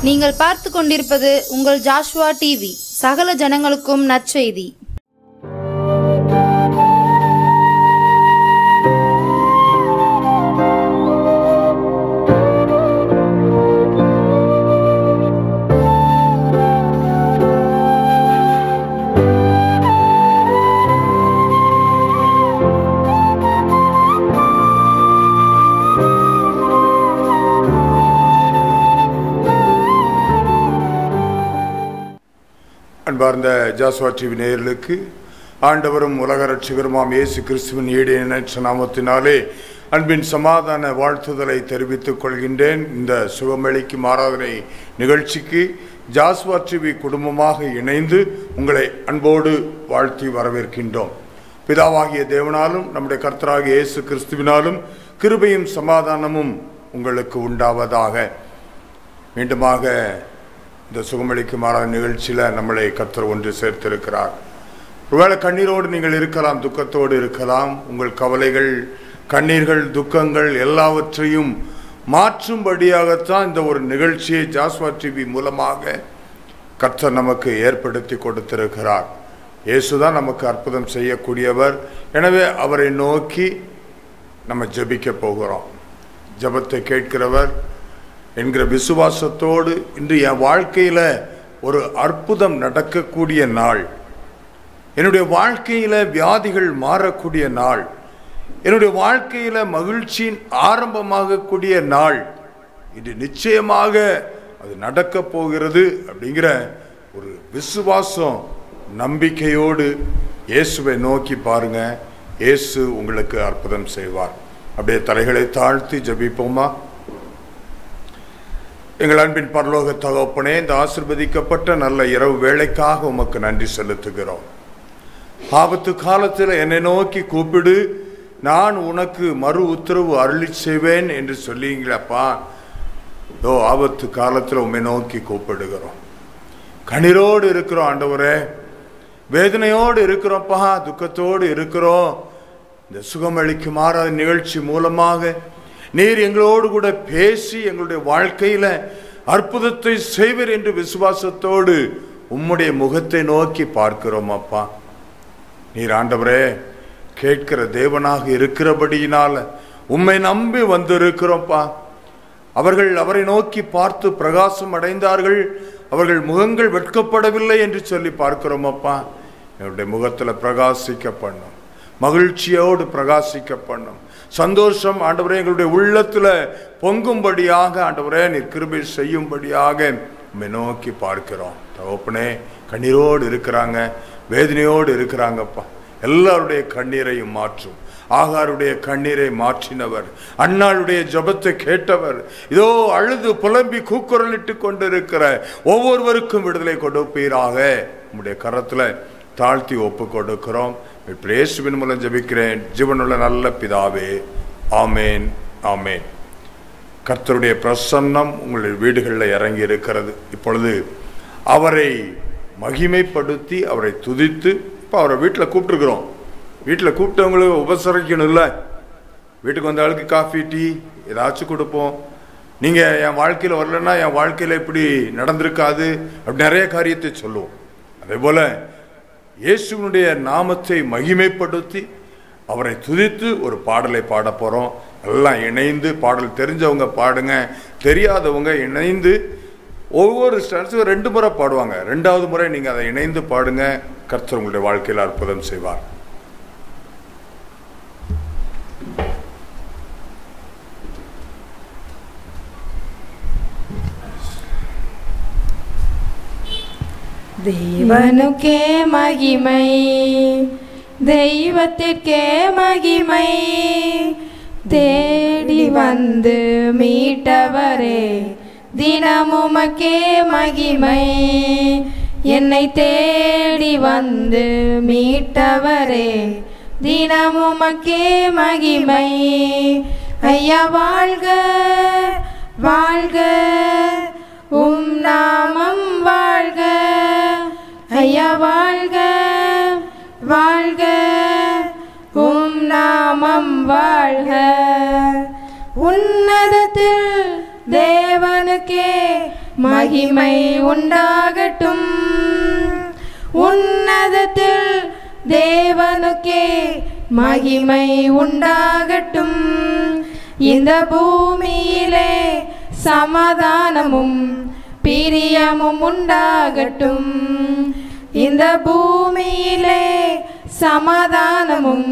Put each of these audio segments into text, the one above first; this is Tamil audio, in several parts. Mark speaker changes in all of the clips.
Speaker 1: நீங்கள் பார்த்து கொண்டிருப்பது உங்கள் ஜாஷ்வா டிவி. சகல ஜனங்களுக்கும் நற்செய்தி.
Speaker 2: அன்பார்ந்த ஜாஸ்வா டிவி நேயர்களுக்கு ஆண்டவரும் உலக ரட்சகருமாம் இயேசு கிறிஸ்துவின் ஈடேற்ற நாமத்தினாலே அன்பின் சமாதான வாழ்த்துதலை தெரிவித்துக் கொள்கின்றேன். இந்த சுகமளிக்கும் ஆராதனை நிகழ்ச்சிக்கு ஜாஸ்வா டிவி குடும்பமாக இணைந்து உங்களை அன்போடு வாழ்த்தி வரவேற்கின்றோம். பிதாவாகிய தேவனாலும் நம்முடைய கர்த்தராகிய இயேசு கிறிஸ்துவினாலும் கிருபையும் சமாதானமும் உங்களுக்கு உண்டாவதாக. மீண்டுமாக இந்த சுகமளிக்கும் ஆராதனை நிகழ்ச்சியில் நம்மளை கர்த்தர் ஒன்று சேர்த்திருக்கிறார். ஒருவேளை கண்ணீரோடு நீங்கள் இருக்கலாம், துக்கத்தோடு இருக்கலாம். உங்கள் கவலைகள், கண்ணீர்கள், துக்கங்கள் எல்லாவற்றையும் மாற்றும்படியாகத்தான் இந்த ஒரு நிகழ்ச்சியை ஜாஸ்வா டிவி மூலமாக கர்த்தர் நமக்கு ஏற்படுத்தி கொடுத்திருக்கிறார். இயேசுதான் நமக்கு அற்புதம் செய்யக்கூடியவர். எனவே அவரை நோக்கி நம்ம ஜெபிக்க போகிறோம். ஜெபத்தை கேட்கிறவர் என்கிற விசுவாசத்தோடு இன்று என் வாழ்க்கையில் ஒரு அற்புதம் நடக்கக்கூடிய நாள், என்னுடைய வாழ்க்கையில் வியாதிகள் மாறக்கூடிய நாள், என்னுடைய வாழ்க்கையில் மகிழ்ச்சியின் ஆரம்பமாகக்கூடிய நாள், இது நிச்சயமாக அது நடக்கப் போகிறது அப்படிங்கிற ஒரு விசுவாசம் நம்பிக்கையோடு இயேசுவை நோக்கி பாருங்க. இயேசு உங்களுக்கு அற்புதம் செய்வார். அப்படியே தலைகளை தாழ்த்தி ஜெபிப்போமா. எங்கள் அன்பின் பரலோக தகப்பனே, இந்த ஆசீர்வதிக்கப்பட்ட நல்ல இரவு வேளைக்காக உமக்கு நன்றி செலுத்துகிறோம். ஆபத்து காலத்தில் என்னை நோக்கி கூப்பிடு, நான் உனக்கு மறு உத்தரவு அருளி செய்வேன் என்று சொல்லிங்களப்பா. ஆபத்து காலத்தில் உம்மை நோக்கி கூப்பிடுகிறோம். கண்ணீரோடு இருக்கிறோம் ஆண்டவரே, வேதனையோடு இருக்கிறோம்ப்பா, துக்கத்தோடு இருக்கிறோம். இந்த சுகமளிக்கும் ஆராதனை நிகழ்ச்சி மூலமாக நீர் எங்களோடு கூட பேசி எங்களுடைய வாழ்க்கையில் அற்புதத்தை செய்வர் என்று விசுவாசத்தோடு உம்முடைய முகத்தை நோக்கி பார்க்கிறோம் அப்பா. நீர் ஆண்டவரே கேட்கிற தேவனாக இருக்கிறபடியினால உம்மை நம்பி வந்திருக்கிறோம்ப்பா. அவர்கள் அவரை நோக்கி பார்த்து பிரகாசம் அடைந்தார்கள், அவர்கள் முகங்கள் வெட்கப்படவில்லை என்று சொல்லி பார்க்கிறோம் அப்பா. என்னுடைய முகத்தில் பிரகாசிக்க பண்ணும், மகிழ்ச்சியோடு பிரகாசிக்க பண்ணும், சந்தோஷம் ஆண்டவரே எங்களுடைய உள்ளத்தில் பொங்கும்படியாக ஆண்டவரே நீர் கிருபை செய்யும்படியாக உம்மை நோக்கி பார்க்கிறோம். தகப்பனே, கண்ணீரோடு இருக்கிறாங்க, வேதனையோடு இருக்கிறாங்கப்பா. எல்லாருடைய கண்ணீரையும் மாற்றும். ஆகாருடைய கண்ணீரை மாற்றினவர், அன்னாளுடைய ஜபத்தை கேட்டவர், இதோ அழுது புலம்பி கூக்குரலிட்டு கொண்டிருக்கிற ஒவ்வொருவருக்கும் விடுதலை கொடுப்பீராக. உம்முடைய கரத்தில் தாழ்த்தி ஒப்பு கொடுக்கிறோம். இயேசுவின் மூலம் ஜெபிக்கிறேன் ஜீவனுள்ள நல்ல பிதாவே, ஆமேன், ஆமேன். கர்த்தருடைய பிரசன்னம் உங்களுடைய வீடுகளில் இறங்கி இருக்கிறது. இப்பொழுது அவரை மகிமைப்படுத்தி அவரை துதித்து, இப்போ அவரை வீட்டில் கூப்பிட்டுருக்குறோம். வீட்டில் கூப்பிட்டவங்களுக்கு உபசரிக்கணும் இல்லை, வீட்டுக்கு வந்த ஆளுக்கு காஃபி டீ ஏதாச்சும் கொடுப்போம். நீங்கள் என் வாழ்க்கையில் வரலன்னா என் வாழ்க்கையில் இப்படி நடந்திருக்காது அப்படி நிறைய காரியத்தை சொல்லுவோம். அதே போல் இயேசுவினுடைய நாமத்தை மகிமைப்படுத்தி அவரை துதித்து ஒரு பாடலை பாட போகிறோம். எல்லாம் இணைந்து, பாடல் தெரிஞ்சவங்க பாடுங்க, தெரியாதவங்க இணைந்து ஒவ்வொரு ஸ்டான்ஸும் 2 முறை பாடுவாங்க. 2வது முறை நீங்கள் அதை இணைந்து பாடுங்க. கர்த்தர் உங்களுடைய வாழ்க்கையில் அற்புதம் செய்வார்.
Speaker 3: தேவனுக்கே மகிமை, தெய்வத்திற்கே மகிமை, தேடி வந்து மீட்டவரே தினமுமக்கே மகிமை, என்னை தேடி வந்து மீட்டவரே தினமுமக்கே மகிமை. ஐயா வாழ்க வாழ்க, உம் நாமம் வாழ்க. ஐயா வாழ்க வாழ்க, உம் நாமம் வாழ்க. உன்னதத்தில் தேவனுக்கே மகிமை உண்டாகட்டும். உன்னதத்தில் தேவனுக்கே மகிமை உண்டாகட்டும். இந்த பூமியிலே சமாதானமும் பிரியமும் உண்டாகட்டும். இந்த பூமியிலே சமாதானமும்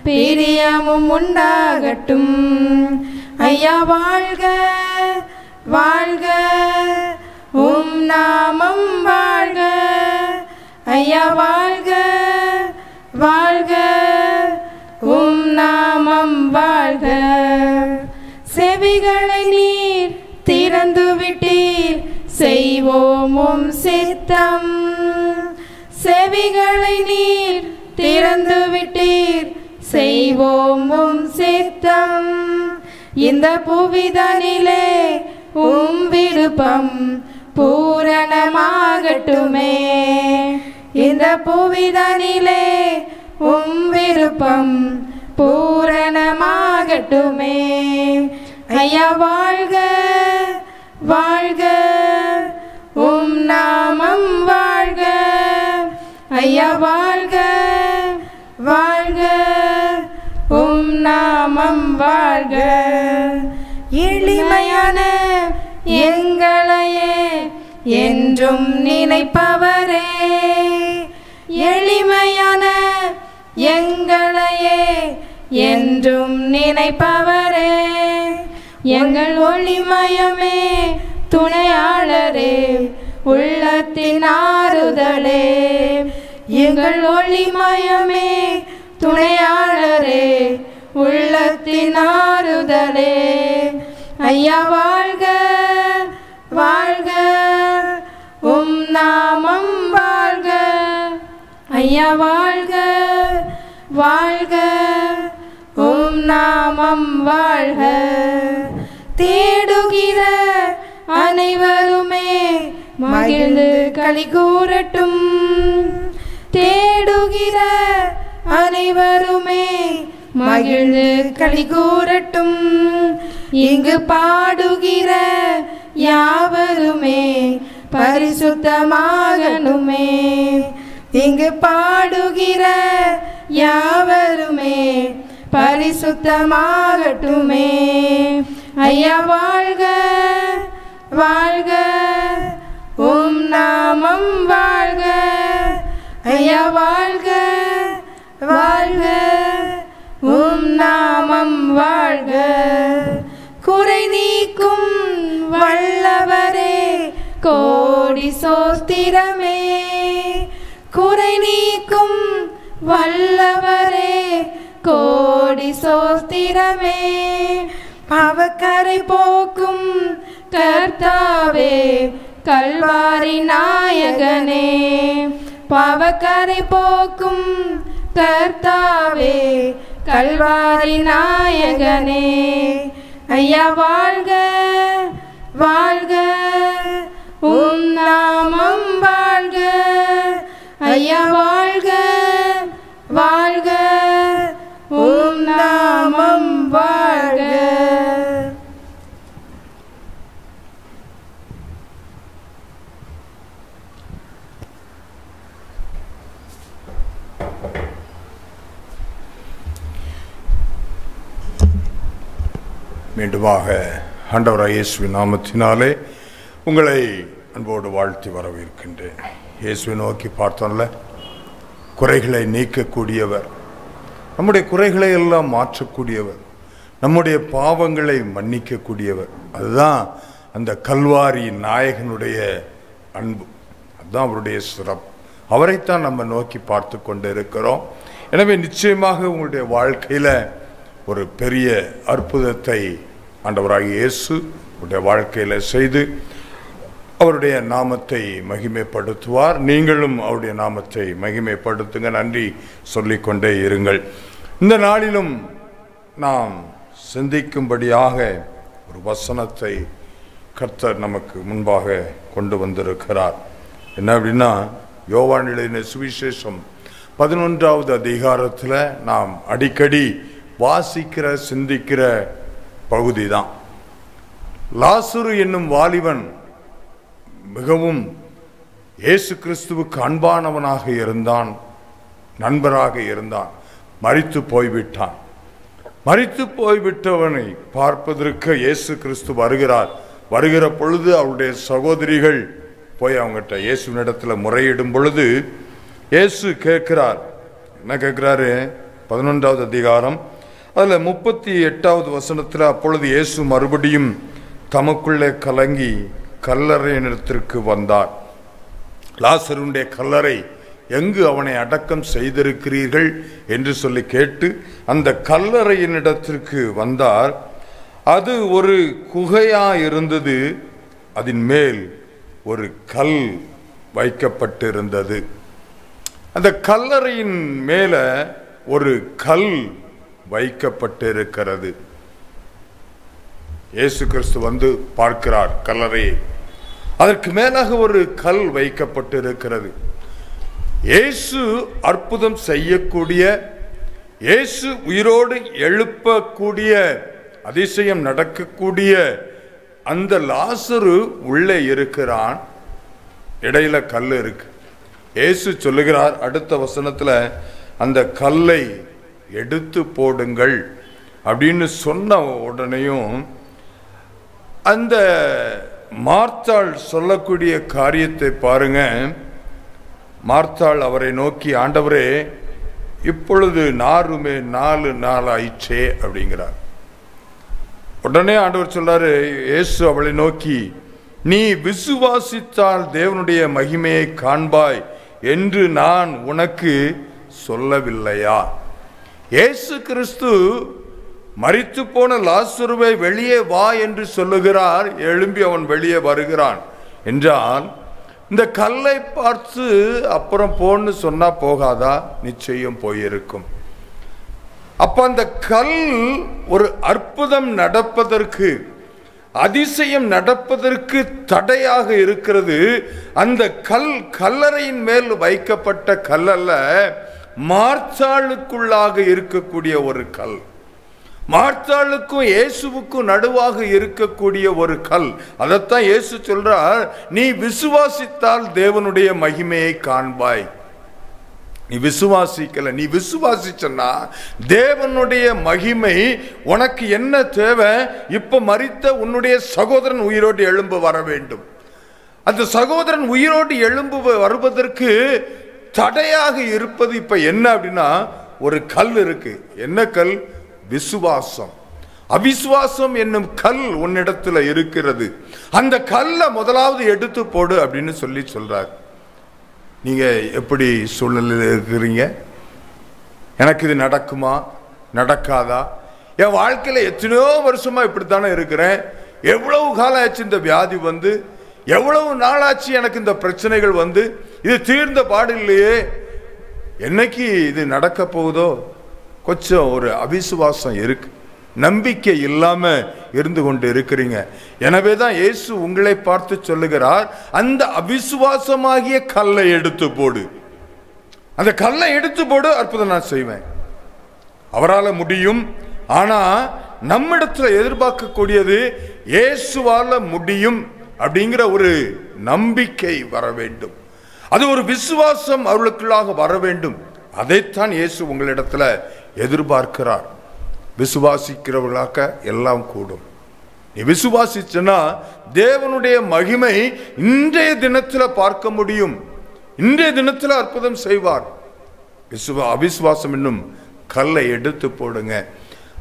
Speaker 3: பிரியமும் உண்டாகட்டும். ஐயா வாழ்க வாழ்க, உம் நாமம் வாழ்க. ஐயா வாழ்க வாழ்க, உம் நாமம் வாழ்க. செவிகளை நீர் திறந்து விட்டீர், செய்வோம் உம் சித்தம். செவிகளை நீர் திறந்து விட்டீர், செய்வோம் உம் சித்தம். இந்த புவிதனிலே உம் விருப்பம் பூரணமாகட்டுமே. இந்த புவிதனிலே உம் விருப்பம் பூரணமாகட்டுமே. ஐயா வாழ்க வாழ்க, உம் நாமம் வாழ்க. ஐயா வாழ்க வாழ்க, உம் நாமம் வாழ்க. எளிமையான எங்களையே என்றும் நினைப்பவரே, எளிமையான எங்களையே என்றும் நினைப்பவரே, எங்கள் ஒளிமயமே துணையாளரே, உள்ளத்தின் ஆறுதலே. எங்கள் ஒளிமயமே துணையாளரே, உள்ளத்தின் ஆறுதலே. ஐயா வாழ்க வாழ்க, உம் நாமம் வாழ்க. ஐயா வாழ்க வாழ்க, உம் நாமம் வாழ்க. தேடுகிற அனைவருமே மகிழ்ந்து களி கூறட்டும். தேடுகிற அனைவருமே மகிழ்ந்து களி கூறட்டும். இங்கு பாடுகிற யாவருமே பரிசுத்தமாகணுமே. இங்கு பாடுகிற யாவருமே பரிசுத்தமாகட்டுமே. ஐயா வாழ்க வாழ்க, உம் நாமம் வாழ்க. ஐயா வாழ்க வாழ்க, உம் நாமம் வாழ்க. குறை நீக்கும் வல்லவரே, கோடி சோஸ்திரமே. குறை நீக்கும் வல்லவரே, கோடி சோஸ்திரமே. பாவக்கரை போக்கும் கர்த்தாவே, கல்வாரி நாயகனே. பாவக்கரை போக்கும் கர்த்தாவே, கல்வாரி நாயகனே. ஐயா வாழ்க வாழ்க, உம் நாமம் வாழ்க. ஐயா வாழ்க வாழ்க, உம் நாமம் வாழ்க.
Speaker 2: மீண்டுமாக ஆண்டவராகிய இயேசுவின் நாமத்தினாலே உங்களை அன்போடு வாழ்த்தி வரவேற்கின்றேன். இயேசுவை நோக்கி பார்த்தோம்ல, குறைகளை நீக்கக்கூடியவர், நம்முடைய குறைகளை எல்லாம் மாற்றக்கூடியவர், நம்முடைய பாவங்களை மன்னிக்கக்கூடியவர். அதுதான் அந்த கல்வாரி நாயகனுடைய அன்பு, அதுதான் அவருடைய சிறப்பு. அவரைத்தான் நம்ம நோக்கி பார்த்து கொண்டு இருக்கிறோம். எனவே நிச்சயமாக உங்களுடைய வாழ்க்கையில் ஒரு பெரிய அற்புதத்தை ஆண்டவராகிய இயேசு உங்களுடைய வாழ்க்கையில் செய்து அவருடைய நாமத்தை மகிமைப்படுத்துவார். நீங்களும் அவருடைய நாமத்தை மகிமைப்படுத்துங்க, நன்றி சொல்லிக்கொண்டே இருங்கள். இந்த நாளிலும் நாம் சிந்திக்கும்படியாக ஒரு வசனத்தை கர்த்தர் நமக்கு முன்பாக கொண்டு வந்திருக்கிறார். என்ன அப்படின்னா, யோவான் எழுதின சுவிசேஷம் 11வது அதிகாரத்தில் நாம் அடிக்கடி வாசிக்கிற சிந்திக்கிற பகுதி தான். லாசரு என்னும் வாலிபன் மிகவும் இயேசு கிறிஸ்துவுக்கு அன்பானவனாக இருந்தான், நண்பராக இருந்தான். மரித்து போய்விட்டான். மரித்து போய்விட்டவனை பார்ப்பதற்கு இயேசு கிறிஸ்து வருகிறார். வருகிற பொழுது அவருடைய சகோதரிகள் போய் அவங்ககிட்ட இயேசுவினிடத்தில் முறையிடும் பொழுது இயேசு கேட்கிறார். என்ன கேட்கிறாரு? 11வது அதிகாரம் அதில் 38வது வசனத்தில், அப்பொழுது இயேசு மறுபடியும் தமக்குள்ளே கலங்கி கல்லறையினிடத்திற்கு வந்தார். லாசருடைய கல்லறை எங்கு அவனை அடக்கம் செய்திருக்கிறீர்கள் என்று சொல்லி கேட்டு அந்த கல்லறையினிடத்திற்கு வந்தார். அது ஒரு குகையா இருந்தது. அதன் மேல் ஒரு கல் வைக்கப்பட்டிருந்தது. அந்த கல்லறையின் மேல ஒரு கல் வைக்கப்பட்டிருக்கிறது. இயேசு கிறிஸ்து வந்து பார்க்கிறார் கல்லறையை. அதற்கு மேலாக ஒரு கல் வைக்கப்பட்டிருக்கிறது. இயேசு அற்புதம் செய்யக்கூடிய, இயேசு உயிரோடு எழுப்பக்கூடிய, அதிசயம் நடக்கக்கூடிய அந்த லாசரு உள்ளே இருக்கிறான். இடையில கல் இருக்கு. இயேசு சொல்லுகிறார் அடுத்த வசனத்துல, அந்த கல்லை எடுத்து போடுங்கள் அப்படின்னு சொன்ன உடனேயும் அந்த மார்த்தாள் சொல்லக்கூடிய காரியத்தை பாருங்க. மார்த்தாள் அவரை நோக்கி, ஆண்டவரே, இப்பொழுது நாருமே 4 நாள் ஆயிற்றே அப்படிங்கிறார். உடனே ஆண்டவர் சொல்றாரு, இயேசு அவளை நோக்கி, நீ விசுவாசித்தால் தேவனுடைய மகிமையை காண்பாய் என்று நான் உனக்கு சொல்லவில்லையா? இயேசு கிறிஸ்து மரித்து போன லாசருவை வெளியே வா என்று சொல்லுகிறார். எழும்பி அவன் வெளியே வருகிறான் என்றால், இந்த கல்லை பார்த்து அப்புறம் போன்னு சொன்னா போகாதா? நிச்சயம் போயிருக்கும். அப்ப அந்த கல் ஒரு அற்புதம் நடப்பதற்கு, அதிசயம் நடப்பதற்கு தடையாக இருக்கிறது. அந்த கல் கல்லறையின் மேல் வைக்கப்பட்ட கல் அல்ல, மார்த்தாளுக்குள்ளாக இருக்கக்கூடிய ஒரு கல். மார்த்தாளுக்கும் இயேசுவுக்கும் நடுவாக இருக்கக்கூடிய ஒரு கல். அதைத்தான் இயேசு சொல்றார், நீ விசுவாசித்தால் தேவனுடைய மகிமையை காண்பாய். நீ விசுவாசிக்கல, நீ விசுவாசிச்சன்னா தேவனுடைய மகிமை உனக்கு என்ன தேவை? இப்ப மரித்த உன்னுடைய சகோதரன் உயிரோடு எழும்ப வர வேண்டும். அந்த சகோதரன் உயிரோடு எழும்ப வருவதற்கு தடையாக இருப்பது இப்ப என்ன அப்படின்னா, ஒரு கல் இருக்கு. என்ன கல்? விசுவாசம். அவிசுவாசம் என்னும் கல் உன்னிடத்துல இருக்கிறது. அந்த கல்லை முதலாவது எடுத்து போடு அப்படின்னு சொல்லி சொல்றார். நீங்க எப்படி சூழ்நிலையில் இருக்கிறீங்க? எனக்கு இது நடக்குமா நடக்காதா? என் வாழ்க்கையில எத்தனையோ வருஷமா இப்படித்தானே இருக்கிறேன். எவ்வளவு காலம் ஆச்சு இந்த வியாதி வந்து, எவ்வளவு நாளாச்சு எனக்கு இந்த பிரச்சனைகள் வந்து, இது தீர்ந்த பாடு இல்லையே, என்னைக்கு இது நடக்க போகுதோ? கொஞ்சம் ஒரு அவிசுவாசம் இருக்கு, நம்பிக்கை இல்லாம இருந்து கொண்டு இருக்கிறீங்க. எனவே தான் இயேசு உங்களை பார்த்து சொல்லுகிறார், அந்த அவிசுவாசமாகிய கல்லை எடுத்து போடு. அந்த கல்லை எடுத்து போடு, அற்புதம் நான் செய்வேன். அவரால் முடியும். ஆனா நம்மிடத்துல எதிர்பார்க்கக்கூடியது, இயேசுவால முடியும் அப்படிங்கிற ஒரு நம்பிக்கை வர வேண்டும். அது ஒரு விசுவாசம் அவர்களுக்குள்ளாக வர வேண்டும். அதைத்தான் இயேசு உங்களிடத்துல எதிர்பார்க்கிறார். விசுவாசிக்கிறவர்களாக எல்லாம் கூடும். நீ விசுவாசிச்சனா தேவனுடைய மகிமை இன்றைய தினத்தில் பார்க்க முடியும். இன்றைய தினத்தில் அற்புதம் செய்வார். அவிசுவாசம் என்னும் கல்லை எடுத்து போடுங்க.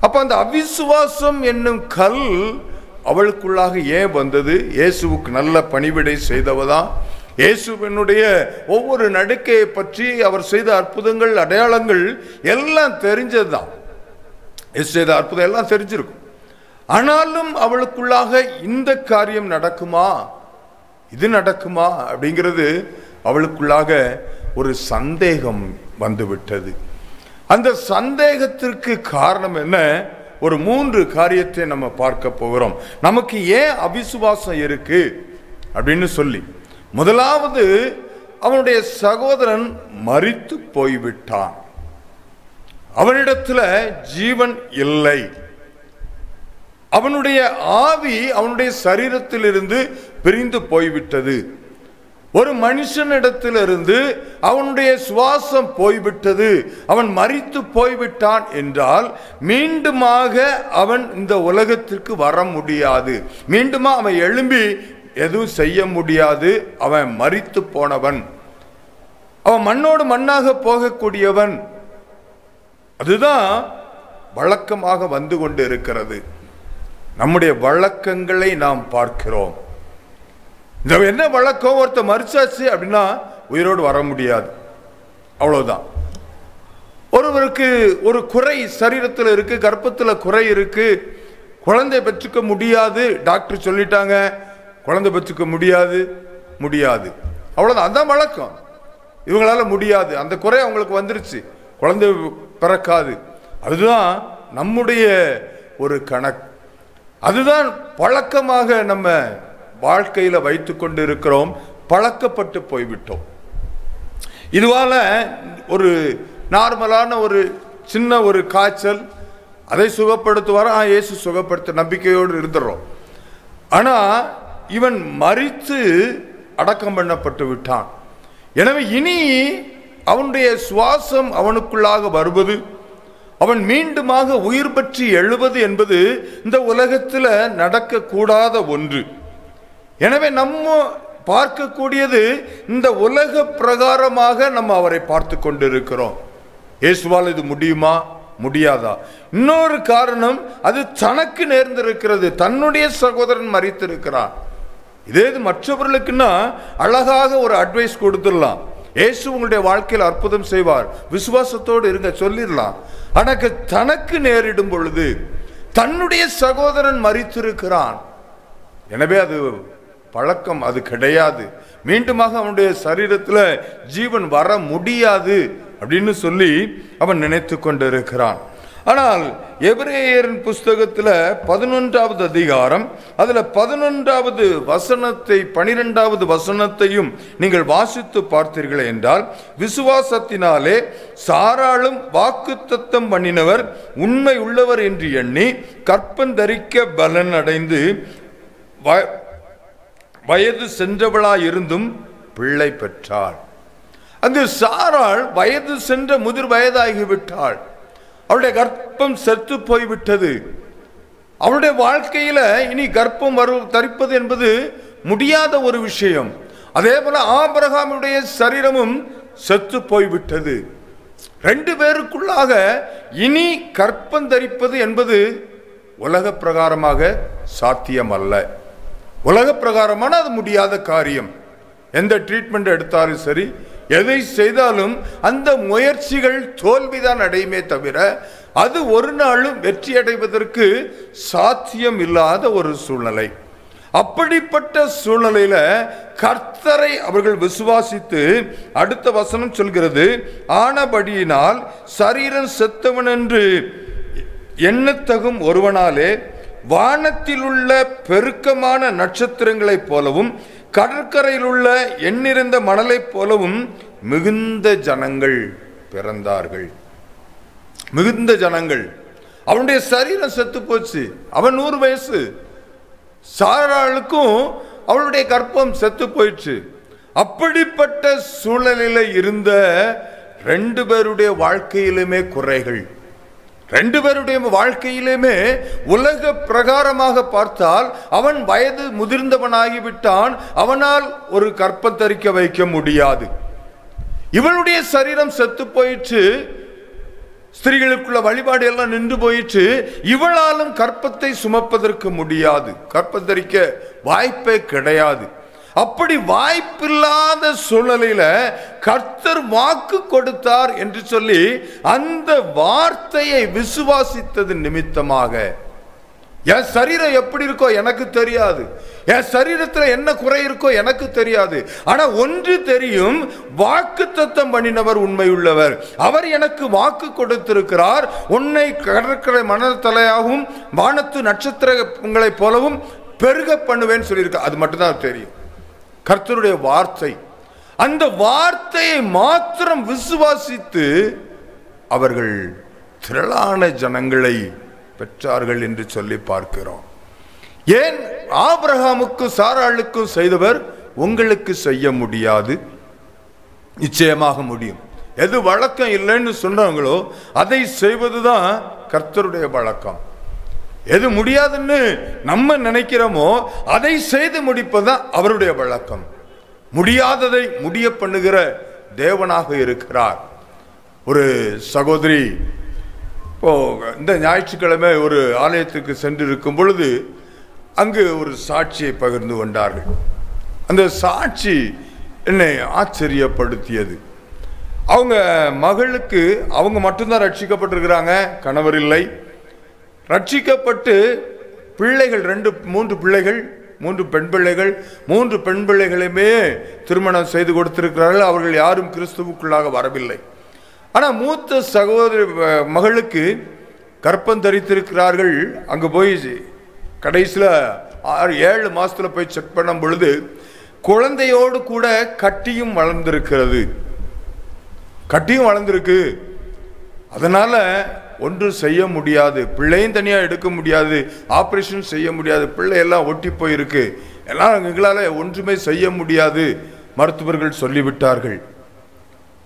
Speaker 2: அப்ப அந்த அவிசுவாசம் என்னும் கல் அவளுக்குள்ளாக ஏன் வந்தது? இயேசுவுக்கு நல்ல பணிவிடை செய்தவதான். இயேசுவினுடைய ஒவ்வொரு நடுக்கையை பற்றி அவர் செய்த அற்புதங்கள், அடையாளங்கள் எல்லாம் தெரிஞ்சதுதான். செய்த அற்புதம் எல்லாம் தெரிஞ்சிருக்கும். ஆனாலும் அவளுக்குள்ளாக இந்த காரியம் நடக்குமா, இது நடக்குமா அப்படிங்கிறது அவளுக்குள்ளாக ஒரு சந்தேகம் வந்துவிட்டது. அந்த சந்தேகத்திற்கு காரணம் என்ன? ஒரு 3 காரியத்தை நம்ம பார்க்க போகிறோம். நமக்கு ஏன் அவிசுவாசம் இருக்கு அப்படின்னு சொல்லி, முதலாவது, அவனுடைய சகோதரன் மரித்து போய்விட்டான். அவனிடத்துல ஜீவன் இல்லை. அவனுடைய ஆவி அவனுடைய சரீரத்திலிருந்து பிரிந்து போய்விட்டது. ஒரு மனுஷனிடத்திலிருந்து அவனுடைய சுவாசம் போய்விட்டது, அவன் மரித்து போய்விட்டான் என்றால் மீண்டுமாக அவன் இந்த உலகத்திற்கு வர முடியாது. மீண்டுமா அவன் எழும்பி எதுவும் செய்ய முடியாது. அவன் மரித்து போனவன், அவன் மண்ணோடு மண்ணாக போகக்கூடியவன். அதுதான் வழக்கமாக வந்து கொண்டு இருக்கிறது. நம்முடைய வழக்கங்களை நாம் பார்க்கிறோம். இந்த என்ன வழக்கம், ஒருத்தர் மரிச்சாச்சு அப்படின்னா உயிரோடு வர முடியாது, அவ்வளவுதான். ஒருவருக்கு ஒரு குறை சரீரத்தில் இருக்கு, கர்ப்பத்தில் குறை இருக்கு, குழந்தை பெற்றுக்க முடியாது, டாக்டர் சொல்லிட்டாங்க குழந்தை பெற்றுக்க முடியாது, அவ்வளவுதான். அதான் வழக்கம். இவங்களால முடியாது, அந்த குறை அவங்களுக்கு வந்துருச்சு, குழந்தை பிறக்காது. அதுதான் நம்முடைய ஒரு கணக்கு. அதுதான் பழக்கமாக நம்ம வாழ்க்கையில வைத்துக் கொண்டு இருக்கிறோம், பழக்கப்பட்டு போய்விட்டோம். இதுவால ஒரு நார்மலான ஒரு சின்ன ஒரு காய்ச்சல், அதை சுகப்படுத்துவார், இயேசு சுகப்படுத்த நம்பிக்கையோடு இருந்துறோம். ஆனா இவன் மரித்து அடக்கம் பண்ணப்பட்டு விட்டான். எனவே இனி அவனுடைய சுவாசம் அவனுக்குள்ளாக வருவது, அவன் மீண்டுமாக உயிர் பற்றி எழுவது என்பது இந்த உலகத்தில் நடக்கக்கூடாத ஒன்று. எனவே நம்ம பார்க்கக்கூடியது இந்த உலக பிரகாரமாக நம்ம அவரை பார்த்து கொண்டிருக்கிறோம். இயேசுவால் இது முடியுமா, முடியாதா? இன்னொரு காரணம், அது தனக்கு நேர்ந்திருக்கிறது. தன்னுடைய சகோதரன் மரித்திருக்கிறான். இதே இது மற்றவர்களுக்குன்னா அழகாக ஒரு அட்வைஸ் கொடுத்துடலாம், இயேசு உங்களுடைய வாழ்க்கையில் அற்புதம் செய்வார், விசுவாசத்தோடு இருங்க சொல்லிடலாம். ஆனால் தனக்கு நேரிடும் பொழுது தன்னுடைய சகோதரன் மரித்திருக்கிறான், எனவே அது பழக்கம், அது கிடையாது. மீண்டுமாக அவனுடைய சரீரத்தில் ஜீவன் வர முடியாது அப்படின்னு சொல்லி அவன் நினைத்து கொண்டிருக்கிறான். ஆனால் எபிரேயரின் புஸ்தகத்தில் 11வது அதிகாரம், அதில் 11வது வசனத்தை 12வது வசனத்தையும் நீங்கள் வாசித்து பார்த்தீர்கள் என்றால், விசுவாசத்தினாலே சாராளும் வாக்குத்தத்தம் பண்ணினவர் உண்மை உள்ளவர் என்று எண்ணி கற்பந்தரிக்க பலன் அடைந்து வயது சென்றவளாயிருந்தும் பிள்ளை பெற்றாள். அங்கு சாராள் வயது சென்ற முதிர் வயதாகிவிட்டாள். அவளுடைய கர்ப்பம் செத்து போய்விட்டது. அவளுடைய வாழ்க்கையில இனி கர்ப்பம் தரிப்பது என்பது முடியாத ஒரு விஷயம். அதே போல ஆபிரகாமுடைய சரீரமும் செத்து போய்விட்டது. 2 பேருக்குள்ளாக இனி கர்ப்பம் தரிப்பது என்பது உலக பிரகாரமாக சாத்தியம் அல்ல. உலக பிரகாரமான அது முடியாத காரியம். எந்த ட்ரீட்மெண்ட் எடுத்தாலும் சரி, எதை செய்தாலும் அந்த முயற்சிகள் தோல்விதான் அடையுமே தவிர அது ஒரு நாளும் வெற்றி அடைவதற்கு சாத்தியம் இல்லாத ஒரு சூழ்நிலை. அப்படிப்பட்ட சூழ்நிலையில கர்த்தரை அவர்கள் விசுவாசித்து, அடுத்த வசனம் சொல்கிறது, ஆனபடியினால் சரீரம் செத்தவன் என்று எண்ணத்தகும் ஒருவனாலே வானத்தில் உள்ள பெருக்கமான நட்சத்திரங்களைப் போலவும் கடற்கரையில் உள்ள எண்ணிறந்த மணலைப் போலவும் மிகுந்த ஜனங்கள் பிறந்தார்கள். மிகுந்த ஜனங்கள். அவனுடைய சரீரம் செத்து போச்சு, அவன் 100 வயசு. சாராளுக்கும் அவளுடைய கர்ப்பம் செத்து போயிடுச்சு. அப்படிப்பட்ட சூழ்நிலையில இருந்த 2 பேருடைய வாழ்க்கையிலுமே குறைகள். 2 பேருடைய வாழ்க்கையிலுமே உலக பிரகாரமாக பார்த்தால் அவன் வயது முதிர்ந்தவனாகிவிட்டான், அவனால் ஒரு கர்ப்பம் தரிக்க வைக்க முடியாது. இவளுடைய சரீரம் செத்து போயிற்று, ஸ்திரீகளுக்குள்ள வழிபாடு எல்லாம் நின்று போயிற்று, இவளாலும் கர்ப்பத்தை சுமப்பதற்கு முடியாது, கர்ப்பம் தரிக்க வாய்ப்பே கிடையாது. அப்படி வாய்ப்பில்லாத சூழ்நிலையில கர்த்தர் வாக்கு கொடுத்தார் என்று சொல்லி அந்த வார்த்தையை விசுவாசித்தது நிமித்தமாக, என் சரீரம் எப்படி இருக்கோ எனக்கு தெரியாது, என் சரீரத்தில் என்ன குறை இருக்கோ எனக்கு தெரியாது, ஆனா ஒன்று தெரியும், வாக்குத்தத்தம் பண்ணினவர் உண்மையுள்ளவர், அவர் எனக்கு வாக்கு கொடுத்திருக்கிறார், உன்னை கடற்கரை மணல் தலையாகவும் வானத்து நட்சத்திரங்களைப் போலவும் பெருக பண்ணுவேன்னு சொல்லியிருக்க. அது மட்டும்தான் தெரியும், கர்த்தருடைய வார்த்தை. அந்த வார்த்தையை மாத்திரம் விசுவாசித்து அவர்கள் திரளான ஜனங்களை பெற்றார்கள் என்று சொல்லி பார்க்கிறோம். ஏன் ஆபிரகாமுக்கும் சாராளுக்கும் செய்தவர் உங்களுக்கு செய்ய முடியாது? நிச்சயமாக முடியும். எது வழக்கம் இல்லைன்னு சொன்னாங்களோ அதை செய்வதுதான் கர்த்தருடைய வழக்கம். எது முடியாதுன்னு நம்ம நினைக்கிறோமோ அதை செய்து முடிப்பதுதான் அவருடைய வழக்கம். முடியாததை முடிய பண்ணுகிற தேவனாக இருக்கிறார். ஒரு சகோதரி இப்போ இந்த ஞாயிற்றுக்கிழமை ஒரு ஆலயத்துக்கு சென்று இருக்கும் பொழுது அங்கு ஒரு சாட்சியை பகிர்ந்து கொண்டார்கள். அந்த சாட்சி என்னை ஆச்சரியப்படுத்தியது. அவங்க மகளுக்கு, அவங்க மட்டும்தான் ரட்சிக்கப்பட்டிருக்கிறாங்க, கணவர் இல்லை. ரட்சிக்கப்பட்டு பிள்ளைகள் 3 பிள்ளைகள், 3 பெண் பிள்ளைகள். 3 பெண் பிள்ளைகளையுமே திருமணம் செய்து கொடுத்திருக்கிறார்கள். அவர்கள் யாரும் கிறிஸ்துவுக்குள்ளாக வரவில்லை. ஆனால் மூத்த சகோதரி மகளுக்கு கர்ப்பம் தரித்திருக்கிறார்கள். அங்கே போய் கடைசியில் 6-7 மாசத்துல போய் செக் பண்ணும் பொழுது குழந்தையோடு கூட கட்டியும் வளர்ந்திருக்கிறது. கட்டியும் வளர்ந்திருக்கு. அதனால ஒன்றும் செய்ய முடியாது, பிள்ளையும் தனியா எடுக்க முடியாது, ஆபரேஷன் செய்ய முடியாது, பிள்ளை எல்லாம் ஒட்டி போயிருக்கு, எல்லாம் எங்களால ஒன்றுமே செய்ய முடியாது மருத்துவர்கள் சொல்லிவிட்டார்கள்.